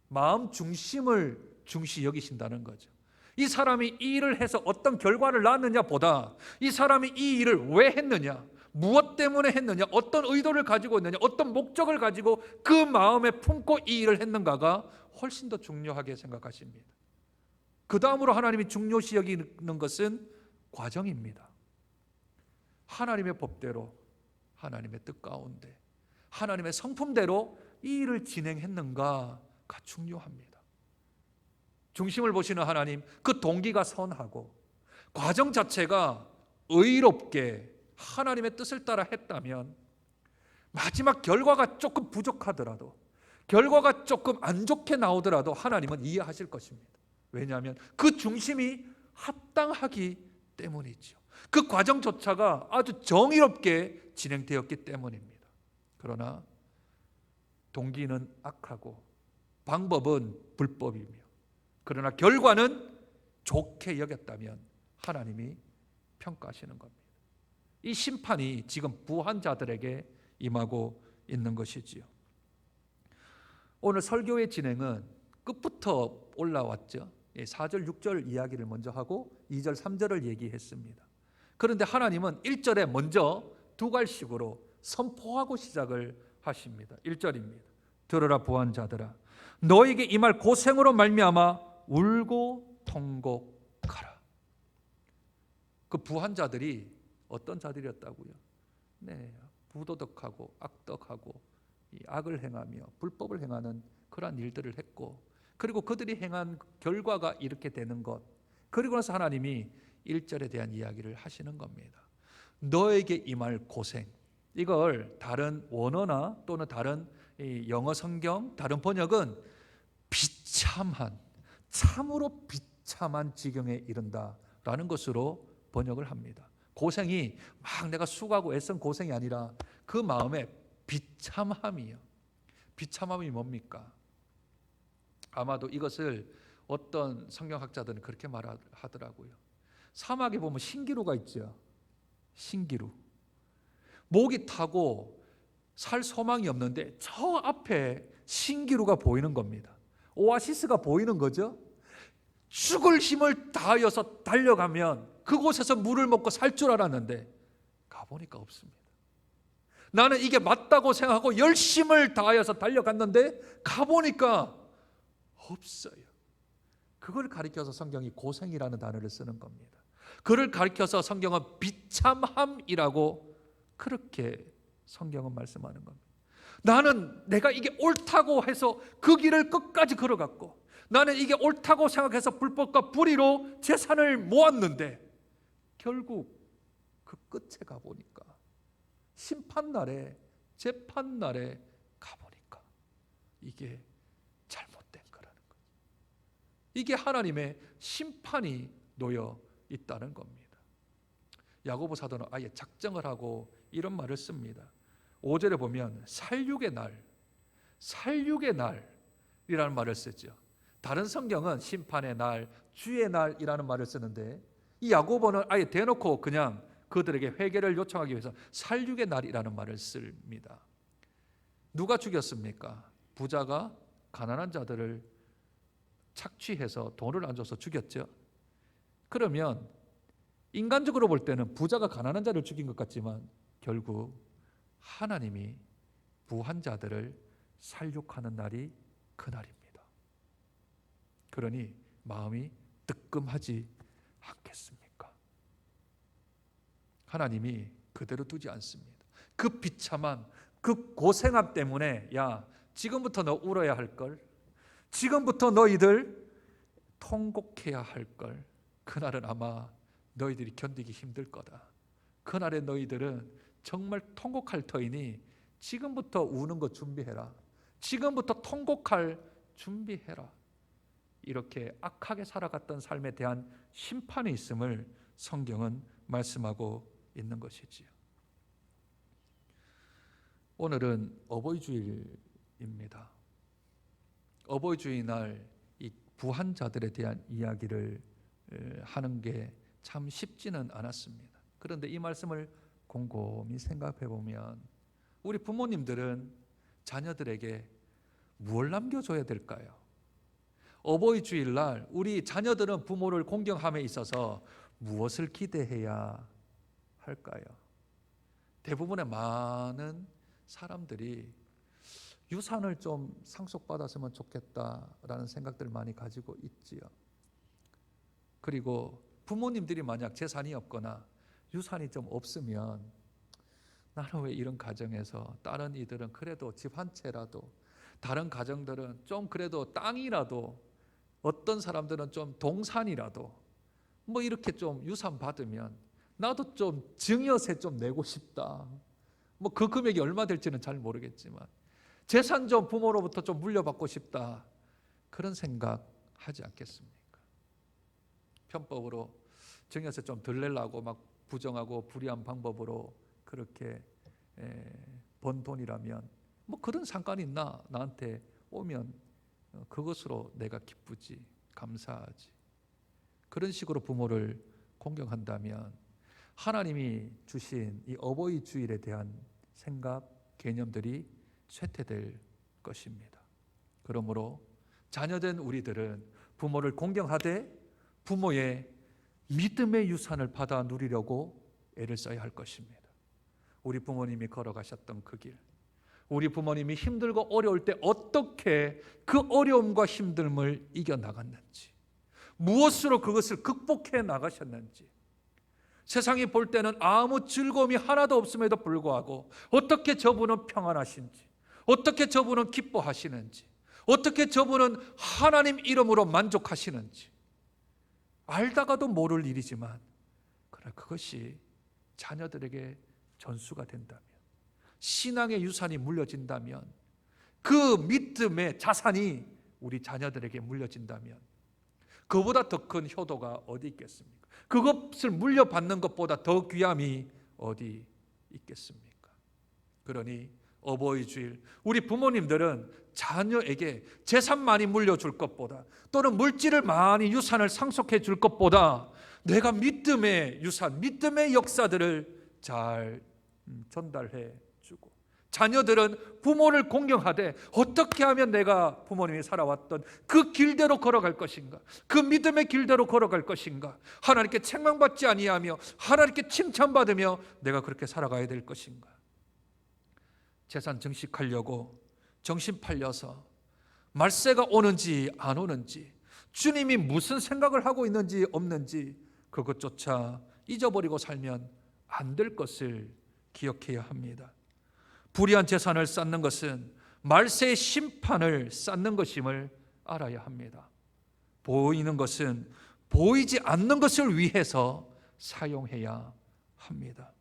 마음 중심을 중시 여기신다는 거죠. 이 사람이 이 일을 해서 어떤 결과를 낳았느냐 보다 이 사람이 이 일을 왜 했느냐, 무엇 때문에 했느냐, 어떤 의도를 가지고 있느냐, 어떤 목적을 가지고 그 마음에 품고 이 일을 했는가가 훨씬 더 중요하게 생각하십니다. 그 다음으로 하나님이 중요시 여기는 것은 과정입니다. 하나님의 법대로, 하나님의 뜻 가운데, 하나님의 성품대로 이 일을 진행했는가가 중요합니다. 중심을 보시는 하나님, 그 동기가 선하고 과정 자체가 의롭게 하나님의 뜻을 따라 했다면 마지막 결과가 조금 부족하더라도, 결과가 조금 안 좋게 나오더라도 하나님은 이해하실 것입니다. 왜냐하면 그 중심이 합당하기 때문이죠. 그 과정조차가 아주 정의롭게 진행되었기 때문입니다. 그러나 동기는 악하고 방법은 불법이며, 그러나 결과는 좋게 여겼다면 하나님이 평가하시는 겁니다. 이 심판이 지금 부한 자들에게 임하고 있는 것이지요. 오늘 설교의 진행은 끝부터 올라왔죠. 4절, 6절 이야기를 먼저 하고 2절, 3절을 얘기했습니다. 그런데 하나님은 1절에 먼저 두 갈식으로 선포하고 시작을 하십니다. 1절입니다. 들으라 부한 자들아, 너에게 임할 고생으로 말미암아 울고 통곡하라. 그 부한 자들이 어떤 자들이었다고요? 네, 부도덕하고 악덕하고 악을 행하며 불법을 행하는 그러한 일들을 했고, 그리고 그들이 행한 결과가 이렇게 되는 것, 그리고 나서 하나님이 1절에 대한 이야기를 하시는 겁니다. 너에게 임할 고생, 이걸 다른 원어나 또는 다른 영어 성경, 다른 번역은 비참한, 참으로 비참한 지경에 이른다라는 것으로 번역을 합니다. 고생이 막 내가 수고하고 애쓴 고생이 아니라 그 마음에 비참함이요. 비참함이 뭡니까? 아마도 이것을 어떤 성경학자들은 그렇게 말하더라고요. 사막에 보면 신기루가 있죠. 신기루. 목이 타고 살 소망이 없는데 저 앞에 신기루가 보이는 겁니다. 오아시스가 보이는 거죠. 죽을 힘을 다하여서 달려가면 그곳에서 물을 먹고 살 줄 알았는데 가보니까 없습니다. 나는 이게 맞다고 생각하고 열심을 다하여서 달려갔는데 가보니까 없어요. 그걸 가리켜서 성경이 고생이라는 단어를 쓰는 겁니다. 그를 가리켜서 성경은 비참함이라고 그렇게 성경은 말씀하는 겁니다. 나는 내가 이게 옳다고 해서 그 길을 끝까지 걸어갔고, 나는 이게 옳다고 생각해서 불법과 불의로 재산을 모았는데 결국 그 끝에 가보니까, 심판날에, 재판날에 가보니까 이게 잘못된 거라는 거예요. 이게 하나님의 심판이 놓여 있다는 겁니다. 야고보 사도는 아예 작정을 하고 이런 말을 씁니다. 5절에 보면 살육의 날, 살육의 날이라는 말을 쓰죠. 다른 성경은 심판의 날, 주의 날이라는 말을 쓰는데 이 야고보는 아예 대놓고 그냥 그들에게 회개를 요청하기 위해서 살육의 날이라는 말을 씁니다. 누가 죽였습니까? 부자가 가난한 자들을 착취해서 돈을 안 줘서 죽였죠. 그러면 인간적으로 볼 때는 부자가 가난한 자를 죽인 것 같지만 결국 하나님이 부한 자들을 살육하는 날이 그날입니다. 그러니 마음이 뜨끔하지 않겠습니까? 하나님이 그대로 두지 않습니다. 그 비참한 그 고생함 때문에 야, 지금부터 너 울어야 할 걸, 지금부터 너희들 통곡해야 할 걸, 그날은 아마 너희들이 견디기 힘들 거다. 그날에 너희들은 정말 통곡할 터이니 지금부터 우는 거 준비해라. 지금부터 통곡할 준비해라. 이렇게 악하게 살아갔던 삶에 대한 심판이 있음을 성경은 말씀하고 있는 것이지요. 오늘은 어버이 주일입니다. 어버이 주일날 이 부한 자들에 대한 이야기를 하는 게 참 쉽지는 않았습니다. 그런데 이 말씀을 곰곰이 생각해 보면 우리 부모님들은 자녀들에게 무엇을 남겨줘야 될까요? 어버이 주일날 우리 자녀들은 부모를 공경함에 있어서 무엇을 기대해야 할까요? 대부분의 많은 사람들이 유산을 좀 상속받았으면 좋겠다라는 생각들을 많이 가지고 있지요. 그리고 부모님들이 만약 재산이 없거나 유산이 좀 없으면 나는 왜 이런 가정에서, 다른 이들은 그래도 집 한 채라도, 다른 가정들은 좀 그래도 땅이라도, 어떤 사람들은 좀 동산이라도 뭐 이렇게 좀 유산 받으면 나도 좀 증여세 좀 내고 싶다. 뭐 그 금액이 얼마 될지는 잘 모르겠지만 재산 좀 부모로부터 좀 물려받고 싶다. 그런 생각 하지 않겠습니까? 편법으로 증여세 좀 덜 내려고 막 부정하고 불의한 방법으로 그렇게 번 돈이라면 뭐 그런 상관이 있나? 나한테 오면 그것으로 내가 기쁘지, 감사하지. 그런 식으로 부모를 공경한다면 하나님이 주신 이 어버이 주일에 대한 생각, 개념들이 쇠퇴될 것입니다. 그러므로 자녀된 우리들은 부모를 공경하되 부모의 믿음의 유산을 받아 누리려고 애를 써야 할 것입니다. 우리 부모님이 걸어가셨던 그 길, 우리 부모님이 힘들고 어려울 때 어떻게 그 어려움과 힘듦을 이겨나갔는지, 무엇으로 그것을 극복해 나가셨는지, 세상이 볼 때는 아무 즐거움이 하나도 없음에도 불구하고 어떻게 저분은 평안하신지, 어떻게 저분은 기뻐하시는지, 어떻게 저분은 하나님 이름으로 만족하시는지 알다가도 모를 일이지만, 그러나 그것이 자녀들에게 전수가 된다면, 신앙의 유산이 물려진다면, 그 믿음의 자산이 우리 자녀들에게 물려진다면, 그보다 더 큰 효도가 어디 있겠습니까? 그것을 물려받는 것보다 더 귀함이 어디 있겠습니까? 그러니 어버이 주일, 우리 부모님들은 자녀에게 재산 많이 물려줄 것보다, 또는 물질을 많이, 유산을 상속해 줄 것보다 내가 믿음의 유산, 믿음의 역사들을 잘 전달해 주고, 자녀들은 부모를 공경하되 어떻게 하면 내가 부모님이 살아왔던 그 길대로 걸어갈 것인가, 그 믿음의 길대로 걸어갈 것인가, 하나님께 책망받지 아니하며 하나님께 칭찬받으며 내가 그렇게 살아가야 될 것인가. 재산 증식하려고 정신 팔려서 말세가 오는지 안 오는지, 주님이 무슨 생각을 하고 있는지 없는지 그것조차 잊어버리고 살면 안 될 것을 기억해야 합니다. 불의한 재산을 쌓는 것은 말세의 심판을 쌓는 것임을 알아야 합니다. 보이는 것은 보이지 않는 것을 위해서 사용해야 합니다.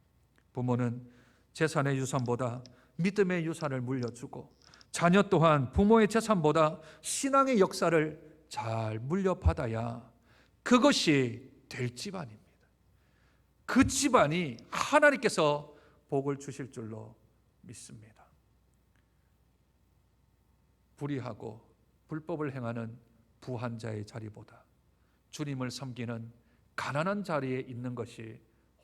부모는 재산의 유산보다 믿음의 유산을 물려주고, 자녀 또한 부모의 재산보다 신앙의 역사를 잘 물려받아야 그것이 될 집안입니다. 그 집안이 하나님께서 복을 주실 줄로 믿습니다. 불의하고 불법을 행하는 부한 자의 자리보다 주님을 섬기는 가난한 자리에 있는 것이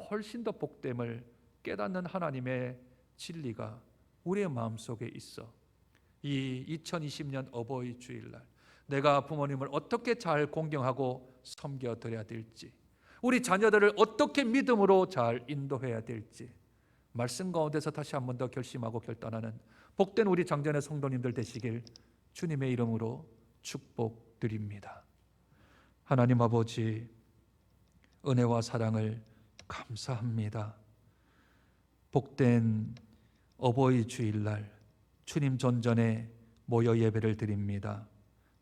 훨씬 더 복됨을 깨닫는 하나님의 진리가 우리의 마음속에 있어 이 2020년 어버이 주일날 내가 부모님을 어떻게 잘 공경하고 섬겨드려야 될지, 우리 자녀들을 어떻게 믿음으로 잘 인도해야 될지 말씀 가운데서 다시 한 번 더 결심하고 결단하는 복된 우리 장전의 성도님들 되시길 주님의 이름으로 축복드립니다. 하나님 아버지, 은혜와 사랑을 감사합니다. 복된 어버이 주일날 주님 전전에 모여 예배를 드립니다.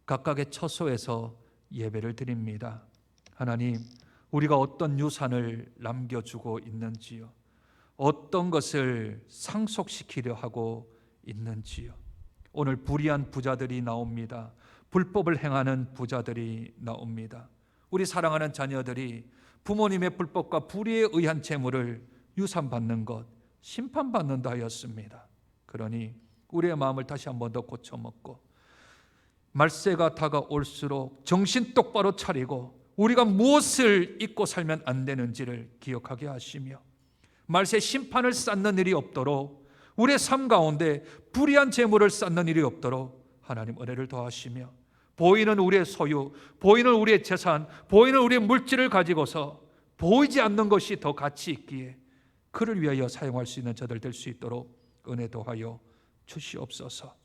각각의 처소에서 예배를 드립니다. 하나님, 우리가 어떤 유산을 남겨주고 있는지요, 어떤 것을 상속시키려 하고 있는지요. 오늘 불의한 부자들이 나옵니다. 불법을 행하는 부자들이 나옵니다. 우리 사랑하는 자녀들이 부모님의 불법과 불의에 의한 재물을 유산받는 것, 심판받는다 하였습니다. 그러니 우리의 마음을 다시 한 번 더 고쳐먹고 말세가 다가올수록 정신 똑바로 차리고 우리가 무엇을 잊고 살면 안 되는지를 기억하게 하시며, 말세 심판을 쌓는 일이 없도록, 우리의 삶 가운데 불의한 재물을 쌓는 일이 없도록 하나님 은혜를 더하시며, 보이는 우리의 소유, 보이는 우리의 재산, 보이는 우리의 물질을 가지고서 보이지 않는 것이 더 가치 있기에 그를 위하여 사용할 수 있는 저들 될 수 있도록 은혜 더하여 주시옵소서.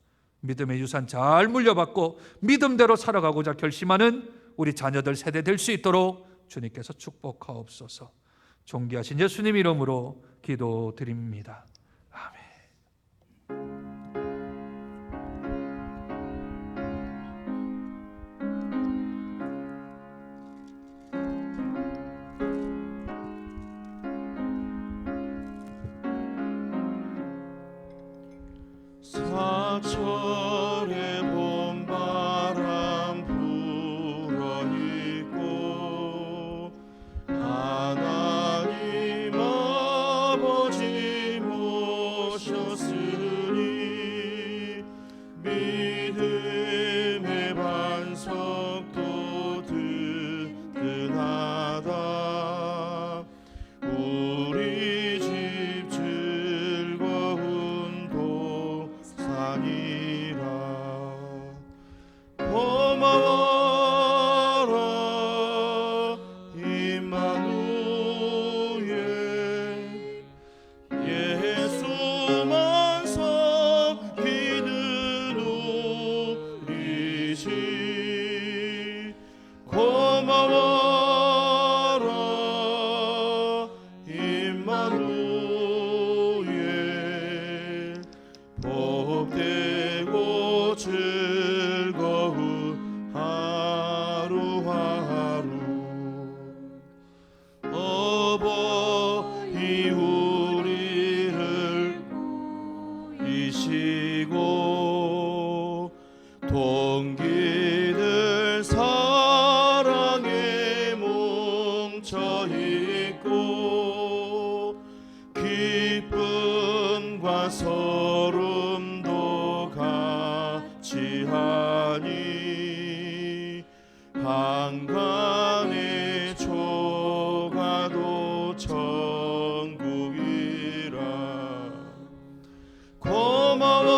믿음의 유산 잘 물려받고 믿음대로 살아가고자 결심하는 우리 자녀들 세대 될 수 있도록 주님께서 축복하옵소서. 존귀하신 예수님 이름으로 기도드립니다. 아멘. 사철의 봄바람 불어있고 하나님 아버지 모셨으니 믿음의 반석도 든든하다. 우리 집 즐거운 복산이라. 고마워라 임마누엘, 예수만 섬기는 우리 집. 고마워라 임마누엘, 복되고 즐거운 하루하루. 어버이 우리를 이시고 동기들 사랑해 소름도 같이 하니 한간의 초가도 천국이라. 고마워라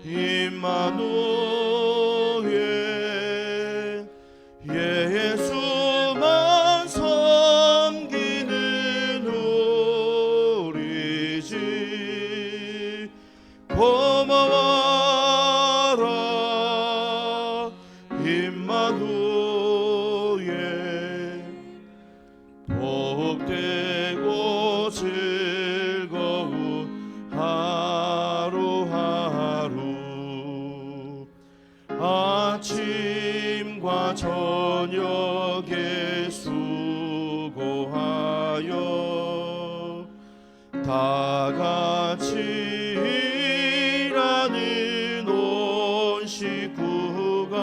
임마누엘, 예수만 섬기는 우리 집. 고마워라 임마누엘, 복되고 즐거운 하루하루. 아침과 저녁에 수고하여 다 같이 일하는 온 식구가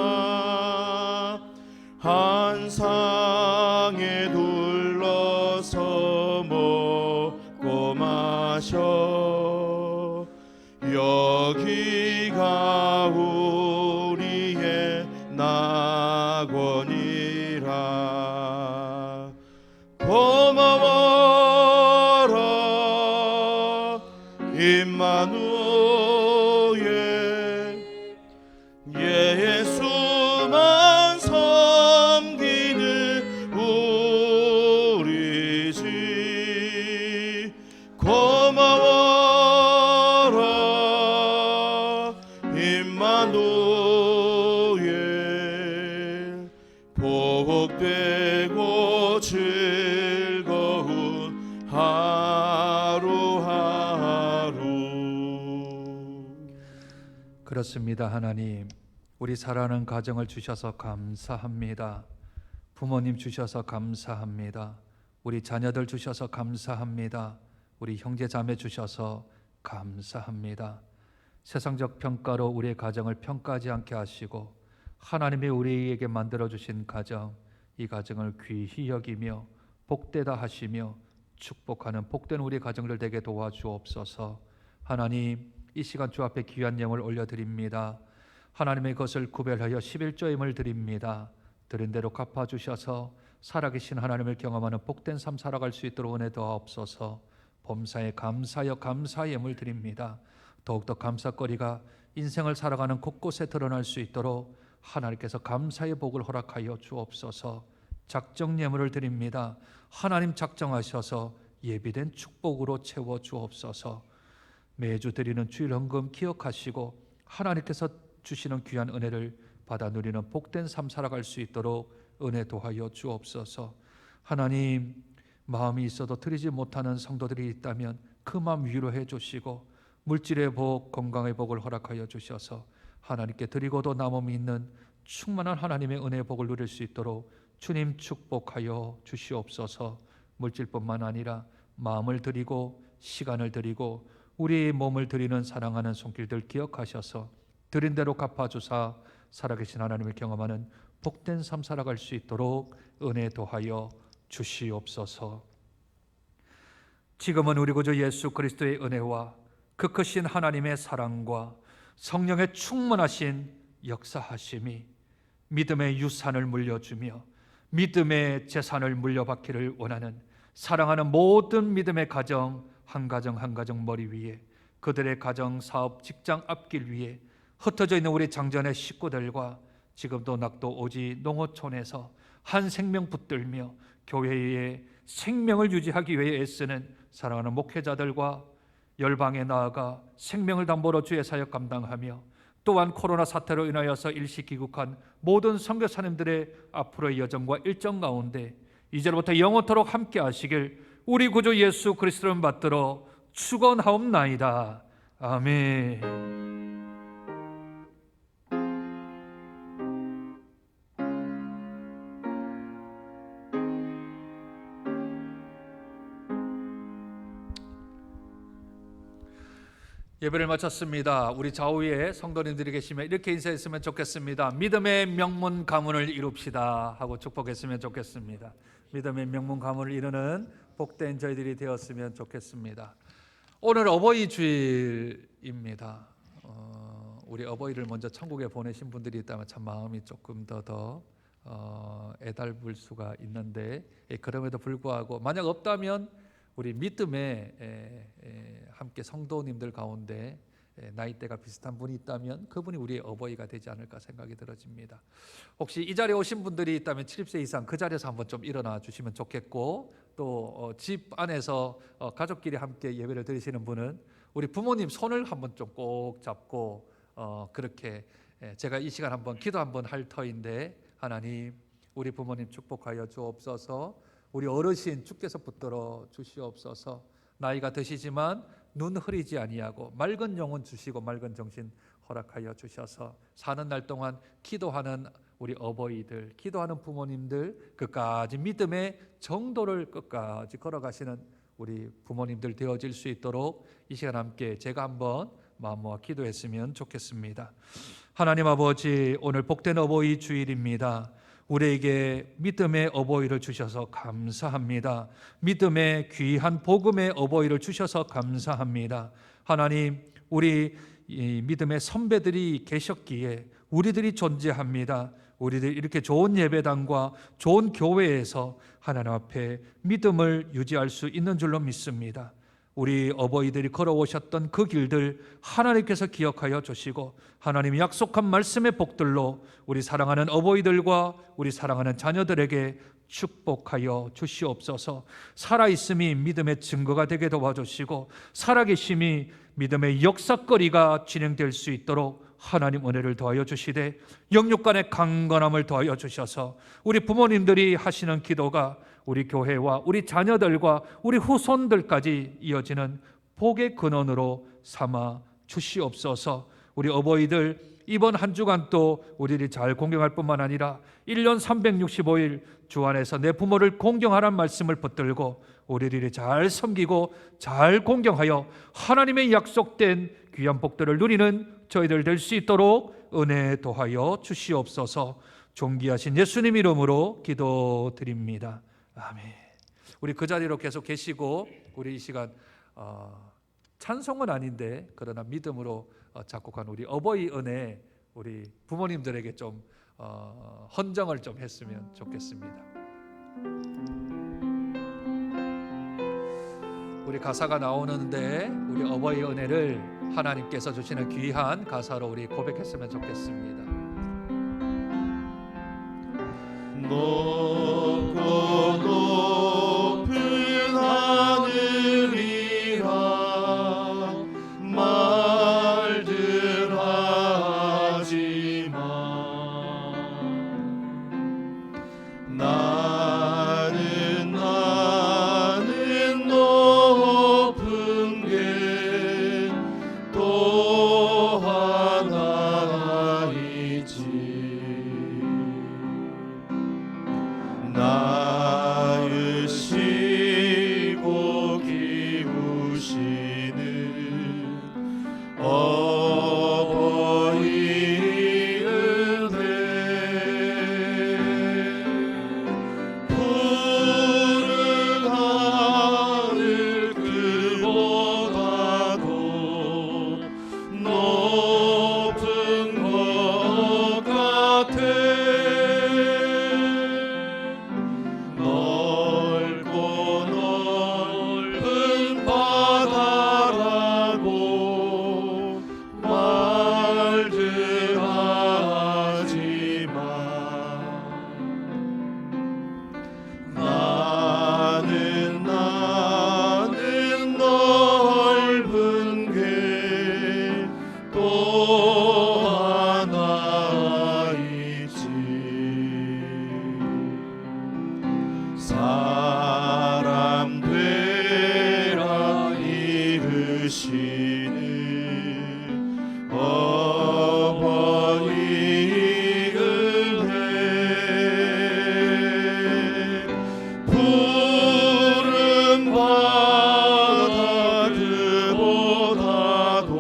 한 상에 둘러서 먹고 마셔. 여기가 우리의 낙원이라. 고마워라 임마누엘, 예수만 섬기는 우리 집. 고마워라 임마누엘, 복되고 즐거운 하루하루. 그렇습니다. 하나님, 우리 사랑하는 가정을 주셔서 감사합니다. 부모님 주셔서 감사합니다. 우리 자녀들 주셔서 감사합니다. 우리 형제 자매 주셔서 감사합니다. 세상적 평가로 우리의 가정을 평가하지 않게 하시고 하나님이 우리에게 만들어 주신 가정, 이 가정을 귀히 여기며 복되다 하시며 축복하는 복된 우리 가정들 되게 도와주옵소서. 하나님, 이 시간 주 앞에 귀한 예물을 올려드립니다. 하나님의 것을 구별하여 11조임을 드립니다. 드린 대로 갚아주셔서 살아계신 하나님을 경험하는 복된 삶 살아갈 수 있도록 은혜 도하옵소서. 범사에 감사하여 감사의 예물 드립니다. 더욱더 감사거리가 인생을 살아가는 곳곳에 드러날 수 있도록 하나님께서 감사의 복을 허락하여 주옵소서. 작정 예물을 드립니다. 하나님 작정하셔서 예비된 축복으로 채워 주옵소서. 매주 드리는 주일 헌금 기억하시고 하나님께서 주시는 귀한 은혜를 받아 누리는 복된 삶 살아갈 수 있도록 은혜 도하여 주옵소서. 하나님, 마음이 있어도 드리지 못하는 성도들이 있다면 그 마음 위로해 주시고 물질의 복, 건강의 복을 허락하여 주셔서 하나님께 드리고도 남음이 있는 충만한 하나님의 은혜의 복을 누릴 수 있도록 주님 축복하여 주시옵소서. 물질뿐만 아니라 마음을 드리고 시간을 드리고 우리의 몸을 드리는 사랑하는 손길들 기억하셔서 드린 대로 갚아주사 살아계신 하나님을 경험하는 복된 삶 살아갈 수 있도록 은혜 도하여 주시옵소서. 지금은 우리 구주 예수 그리스도의 은혜와 그 크신 하나님의 사랑과 성령의 충만하신 역사하심이 믿음의 유산을 물려주며 믿음의 재산을 물려받기를 원하는 사랑하는 모든 믿음의 가정 한 가정 한 가정 머리 위에, 그들의 가정, 사업, 직장 앞길 위에 흩어져 있는 우리 장전의 식구들과 지금도 낙도 오지 농어촌에서 한 생명 붙들며 교회의 생명을 유지하기 위해 애쓰는 사랑하는 목회자들과 열방에 나아가 생명을 담보로 주의 사역 감당하며 또한 코로나 사태로 인하여서 일시 귀국한 모든 선교사님들의 앞으로의 여정과 일정 가운데 이제로부터 영원토록 함께 하시길 우리 구주 예수 그리스도를 받들어 축원하옵나이다. 아멘. 예배를 마쳤습니다. 우리 좌우에 성도님들이 계시면 이렇게 인사했으면 좋겠습니다. 믿음의 명문 가문을 이룹시다 하고 축복했으면 좋겠습니다. 믿음의 명문 가문을 이루는 복된 저희들이 되었으면 좋겠습니다. 오늘 어버이 주일입니다. 우리 어버이를 먼저 천국에 보내신 분들이 있다면 참 마음이 조금 더 애달플 수가 있는데, 그럼에도 불구하고 만약 없다면 우리 믿음에 함께 성도님들 가운데 나이대가 비슷한 분이 있다면 그분이 우리의 어버이가 되지 않을까 생각이 들어집니다. 혹시 이 자리에 오신 분들이 있다면 70세 이상 그 자리에서 한번 좀 일어나 주시면 좋겠고, 또 집 안에서 가족끼리 함께 예배를 드리시는 분은 우리 부모님 손을 한번 좀 꼭 잡고 그렇게 제가 이 시간 한번 기도 한번 할 터인데, 하나님 우리 부모님 축복하여 주옵소서. 우리 어르신 주께서 붙들어 주시옵소서. 나이가 드시지만 눈 흐리지 아니하고 맑은 영혼 주시고 맑은 정신 허락하여 주셔서 사는 날 동안 기도하는 우리 어버이들, 기도하는 부모님들, 끝까지 믿음의 정도를 끝까지 걸어가시는 우리 부모님들 되어질 수 있도록 이 시간 함께 제가 한번 마음 모아 기도했으면 좋겠습니다. 하나님 아버지, 오늘 복된 어버이 주일입니다. 우리에게 믿음의 어버이를 주셔서 감사합니다. 믿음의 귀한 복음의 어버이를 주셔서 감사합니다. 하나님, 우리 믿음의 선배들이 계셨기에 우리들이 존재합니다. 우리들 이렇게 좋은 예배당과 좋은 교회에서 하나님 앞에 믿음을 유지할 수 있는 줄로 믿습니다. 우리 어버이들이 걸어오셨던 그 길들 하나님께서 기억하여 주시고 하나님이 약속한 말씀의 복들로 우리 사랑하는 어버이들과 우리 사랑하는 자녀들에게 축복하여 주시옵소서. 살아있음이 믿음의 증거가 되게 도와주시고 살아계심이 믿음의 역사거리가 진행될 수 있도록 하나님 은혜를 더하여 주시되 영육간의 강건함을 더하여 주셔서 우리 부모님들이 하시는 기도가 우리 교회와 우리 자녀들과 우리 후손들까지 이어지는 복의 근원으로 삼아 주시옵소서. 우리 어버이들 이번 한 주간 또 우리들이 잘 공경할 뿐만 아니라 1년 365일 주 안에서 내 부모를 공경하라는 말씀을 붙들고 우리들이 잘 섬기고 잘 공경하여 하나님의 약속된 귀한 복들을 누리는 저희들 될 수 있도록 은혜 더하여 주시옵소서. 존귀하신 예수님 이름으로 기도드립니다. 아멘. 우리 그 자리로 계속 계시고 우리 이 시간 찬송은 아닌데 그러나 믿음으로 작곡한 우리 어버이 은혜 우리 부모님들에게 좀 헌정을 좀 했으면 좋겠습니다. 우리 가사가 나오는데 우리 어버이 은혜를 하나님께서 주시는 귀한 가사로 우리 고백했으면 좋겠습니다. 높고 높은 하늘이라 말들 하지마. 나는 높은 게 또 하나 있지. 낳으시고 키우시는 어버이 은혜 푸른 하늘 그보다도 높은 것 같아. 넓고 넓은 바다라고 말들 하지마. 나는 넓은 게 또 하나 있지. 사람 되라 이르시는 어버이 은혜 푸른 바다 그보다도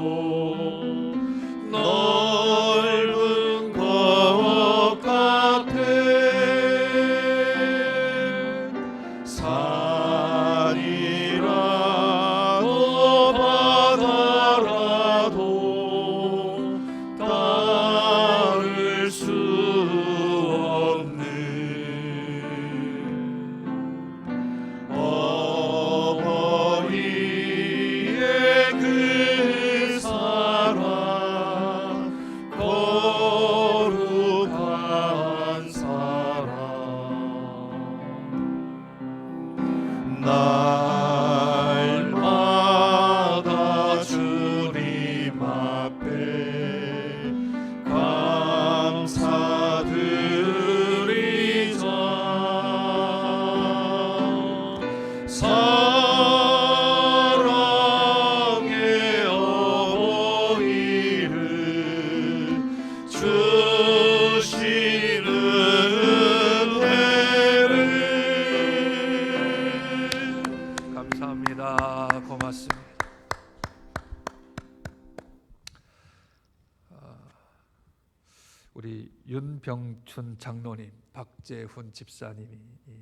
우리 윤병춘 장로님, 박재훈 집사님이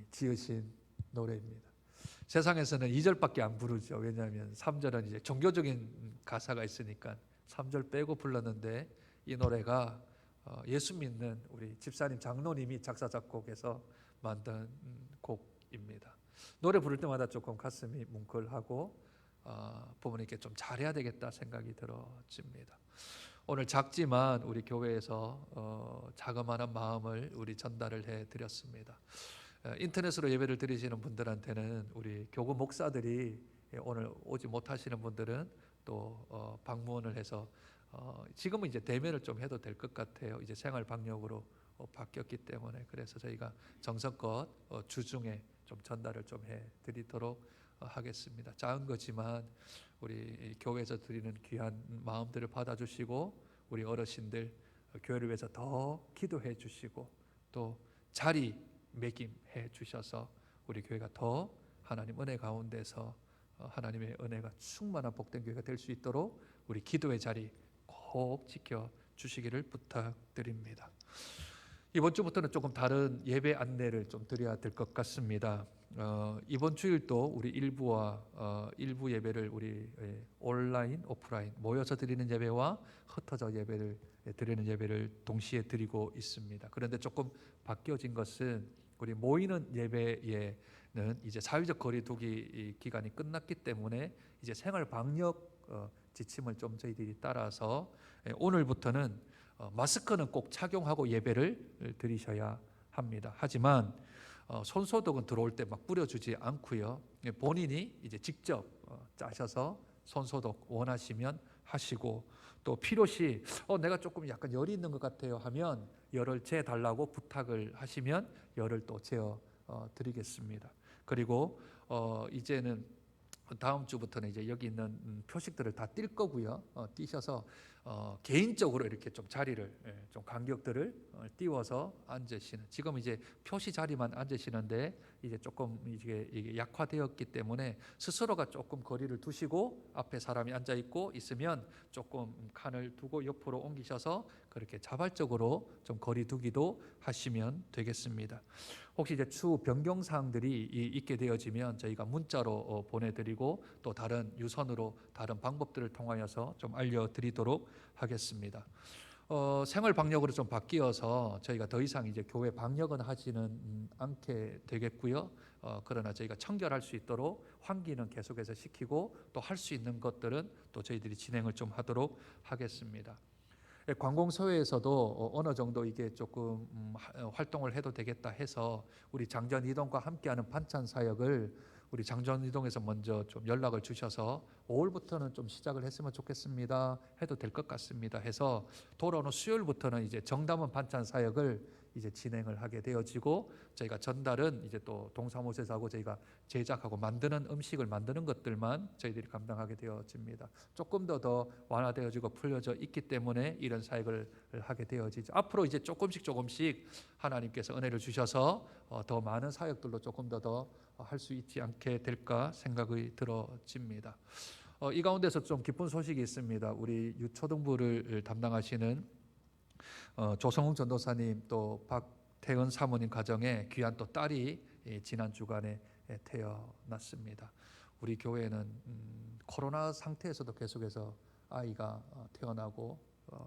지으신 노래입니다. 세상에서는 2절밖에 안 부르죠. 왜냐하면 3절은 이제 종교적인 가사가 있으니까 3절 빼고 불렀는데, 이 노래가 예수 믿는 우리 집사님 장로님이 작사 작곡해서 만든 곡입니다. 노래 부를 때마다 조금 가슴이 뭉클하고 부모님께 좀 잘해야 되겠다 생각이 들어집니다. 오늘 작지만 우리 교회에서 자그마한 마음을 우리 전달을 해드렸습니다. 인터넷으로 예배를 드리시는 분들한테는 우리 교구 목사들이, 오늘 오지 못하시는 분들은 또 방문을 해서 지금은 이제 대면을 좀 해도 될 것 같아요. 이제 생활 방역으로 바뀌었기 때문에. 그래서 저희가 정성껏 주중에 좀 전달을 좀 해드리도록 하겠습니다. 작은 거지만 우리 교회에서 드리는 귀한 마음들을 받아주시고, 우리 어르신들 교회를 위해서 더 기도해 주시고, 또 자리 매김해 주셔서 우리 교회가 더 하나님 은혜 가운데서 하나님의 은혜가 충만한 복된 교회가 될 수 있도록 우리 기도의 자리 꼭 지켜 주시기를 부탁드립니다. 이번 주부터는 조금 다른 예배 안내를 좀 드려야 될 것 같습니다. 이번 주일도 우리 일부 예배를 우리 온라인, 오프라인 모여서 드리는 예배와 흩어져 예배를 드리는 예배를 동시에 드리고 있습니다. 그런데 조금 바뀌어진 것은, 우리 모이는 예배에는 이제 사회적 거리두기 기간이 끝났기 때문에 이제 생활 방역 지침을 좀 저희들이 따라서 오늘부터는 마스크는 꼭 착용하고 예배를 드리셔야 합니다. 하지만 손소독은 들어올 때 막 뿌려주지 않고요. 본인이 이제 직접 짜셔서 손소독 원하시면 하시고, 또 필요시 내가 조금 약간 열이 있는 것 같아요 하면 열을 재달라고 부탁을 하시면 열을 또 재어 드리겠습니다. 그리고 이제는 다음 주부터는 이제 여기 있는 표식들을 다 뛸 거고요. 띄셔서 개인적으로 이렇게 좀 자리를 좀 간격들을 띄워서 앉으시는, 지금 이제 표시 자리만 앉으시는데 이제 조금 이게 약화되었기 때문에 스스로가 조금 거리를 두시고, 앞에 사람이 앉아 있으면 조금 칸을 두고 옆으로 옮기셔서 그렇게 자발적으로 좀 거리 두기도 하시면 되겠습니다. 혹시 이제 추후 변경 사항들이 있게 되어지면 저희가 문자로 보내드리고, 또 다른 유선으로 다른 방법들을 통하여서 좀 알려드리도록 하겠습니다. 생활 방역으로 좀 바뀌어서 저희가 더 이상 이제 교회 방역은 하지는 않게 되겠고요. 그러나 저희가 청결할 수 있도록 환기는 계속해서 시키고, 또 할 수 있는 것들은 또 저희들이 진행을 좀 하도록 하겠습니다. 관공서회에서도 어느 정도 이게 조금 활동을 해도 되겠다 해서 우리 장전이동과 함께하는 반찬 사역을 우리 장전이동에서 먼저 좀 연락을 주셔서 5월부터는 좀 시작을 했으면 좋겠습니다, 해도 될 것 같습니다 해서 돌아오는 수요일부터는 이제 정담원 반찬 사역을 이제 진행을 하게 되어지고, 저희가 전달은 이제 또 동사무소에서 하고 저희가 제작하고 만드는 음식을 만드는 것들만 저희들이 감당하게 되어집니다. 조금 더 완화되어지고 풀려져 있기 때문에 이런 사역을 하게 되어지죠. 앞으로 이제 조금씩 하나님께서 은혜를 주셔서 더 많은 사역들로 조금 더 할 수 있지 않게 될까 생각이 들어집니다. 이 가운데서 좀 기쁜 소식이 있습니다. 우리 유초등부를 담당하시는 조성웅 전도사님, 또 박태은 사모님 가정에 귀한 또 딸이 지난 주간에 태어났습니다. 우리 교회는 코로나 상태에서도 계속해서 아이가 태어나고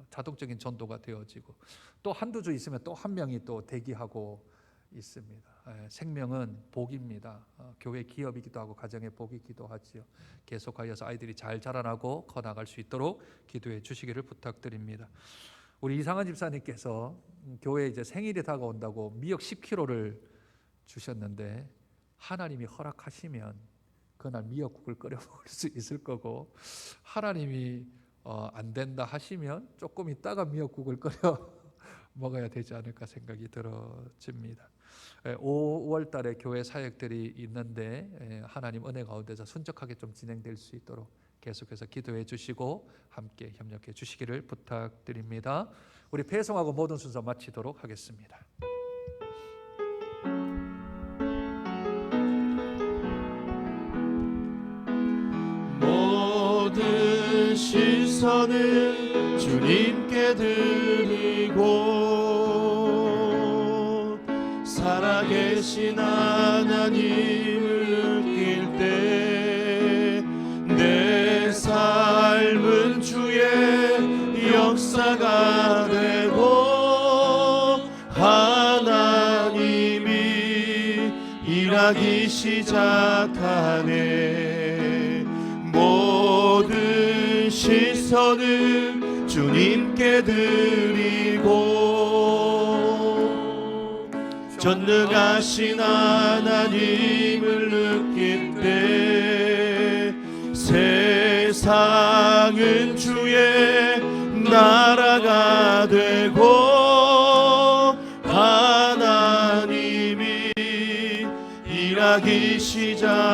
자동적인 전도가 되어지고, 또 한두 주 있으면 또 한 명이 또 대기하고 있습니다. 생명은 복입니다. 교회 기업이기도 하고 가정의 복이기도 하지요. 계속하여서 아이들이 잘 자라나고 커나갈 수 있도록 기도해 주시기를 부탁드립니다. 우리 이상한 집사님께서 교회에 이제 생일이 다가온다고 미역 10kg를 주셨는데, 하나님이 허락하시면 그날 미역국을 끓여 먹을 수 있을 거고, 하나님이 안 된다 하시면 조금 있다가 미역국을 끓여 먹어야 되지 않을까 생각이 들어집니다. 5월 달에 교회 사역들이 있는데 하나님 은혜 가운데서 순적하게 좀 진행될 수 있도록 계속해서 기도해 주시고 함께 협력해 주시기를 부탁드립니다. 우리 배송하고 모든 순서 마치도록 하겠습니다. 모든 시선을 주님께 드리고 살아계신 하나님을 느낄 때 내 삶은 주의 역사가 되고 하나님이 일하기 시작하네. 모든 시선을 주님께 드리고 전능하신 하나님을 느낄 때 세상은 주의 나라가 되고 하나님이 일하기 시작하네.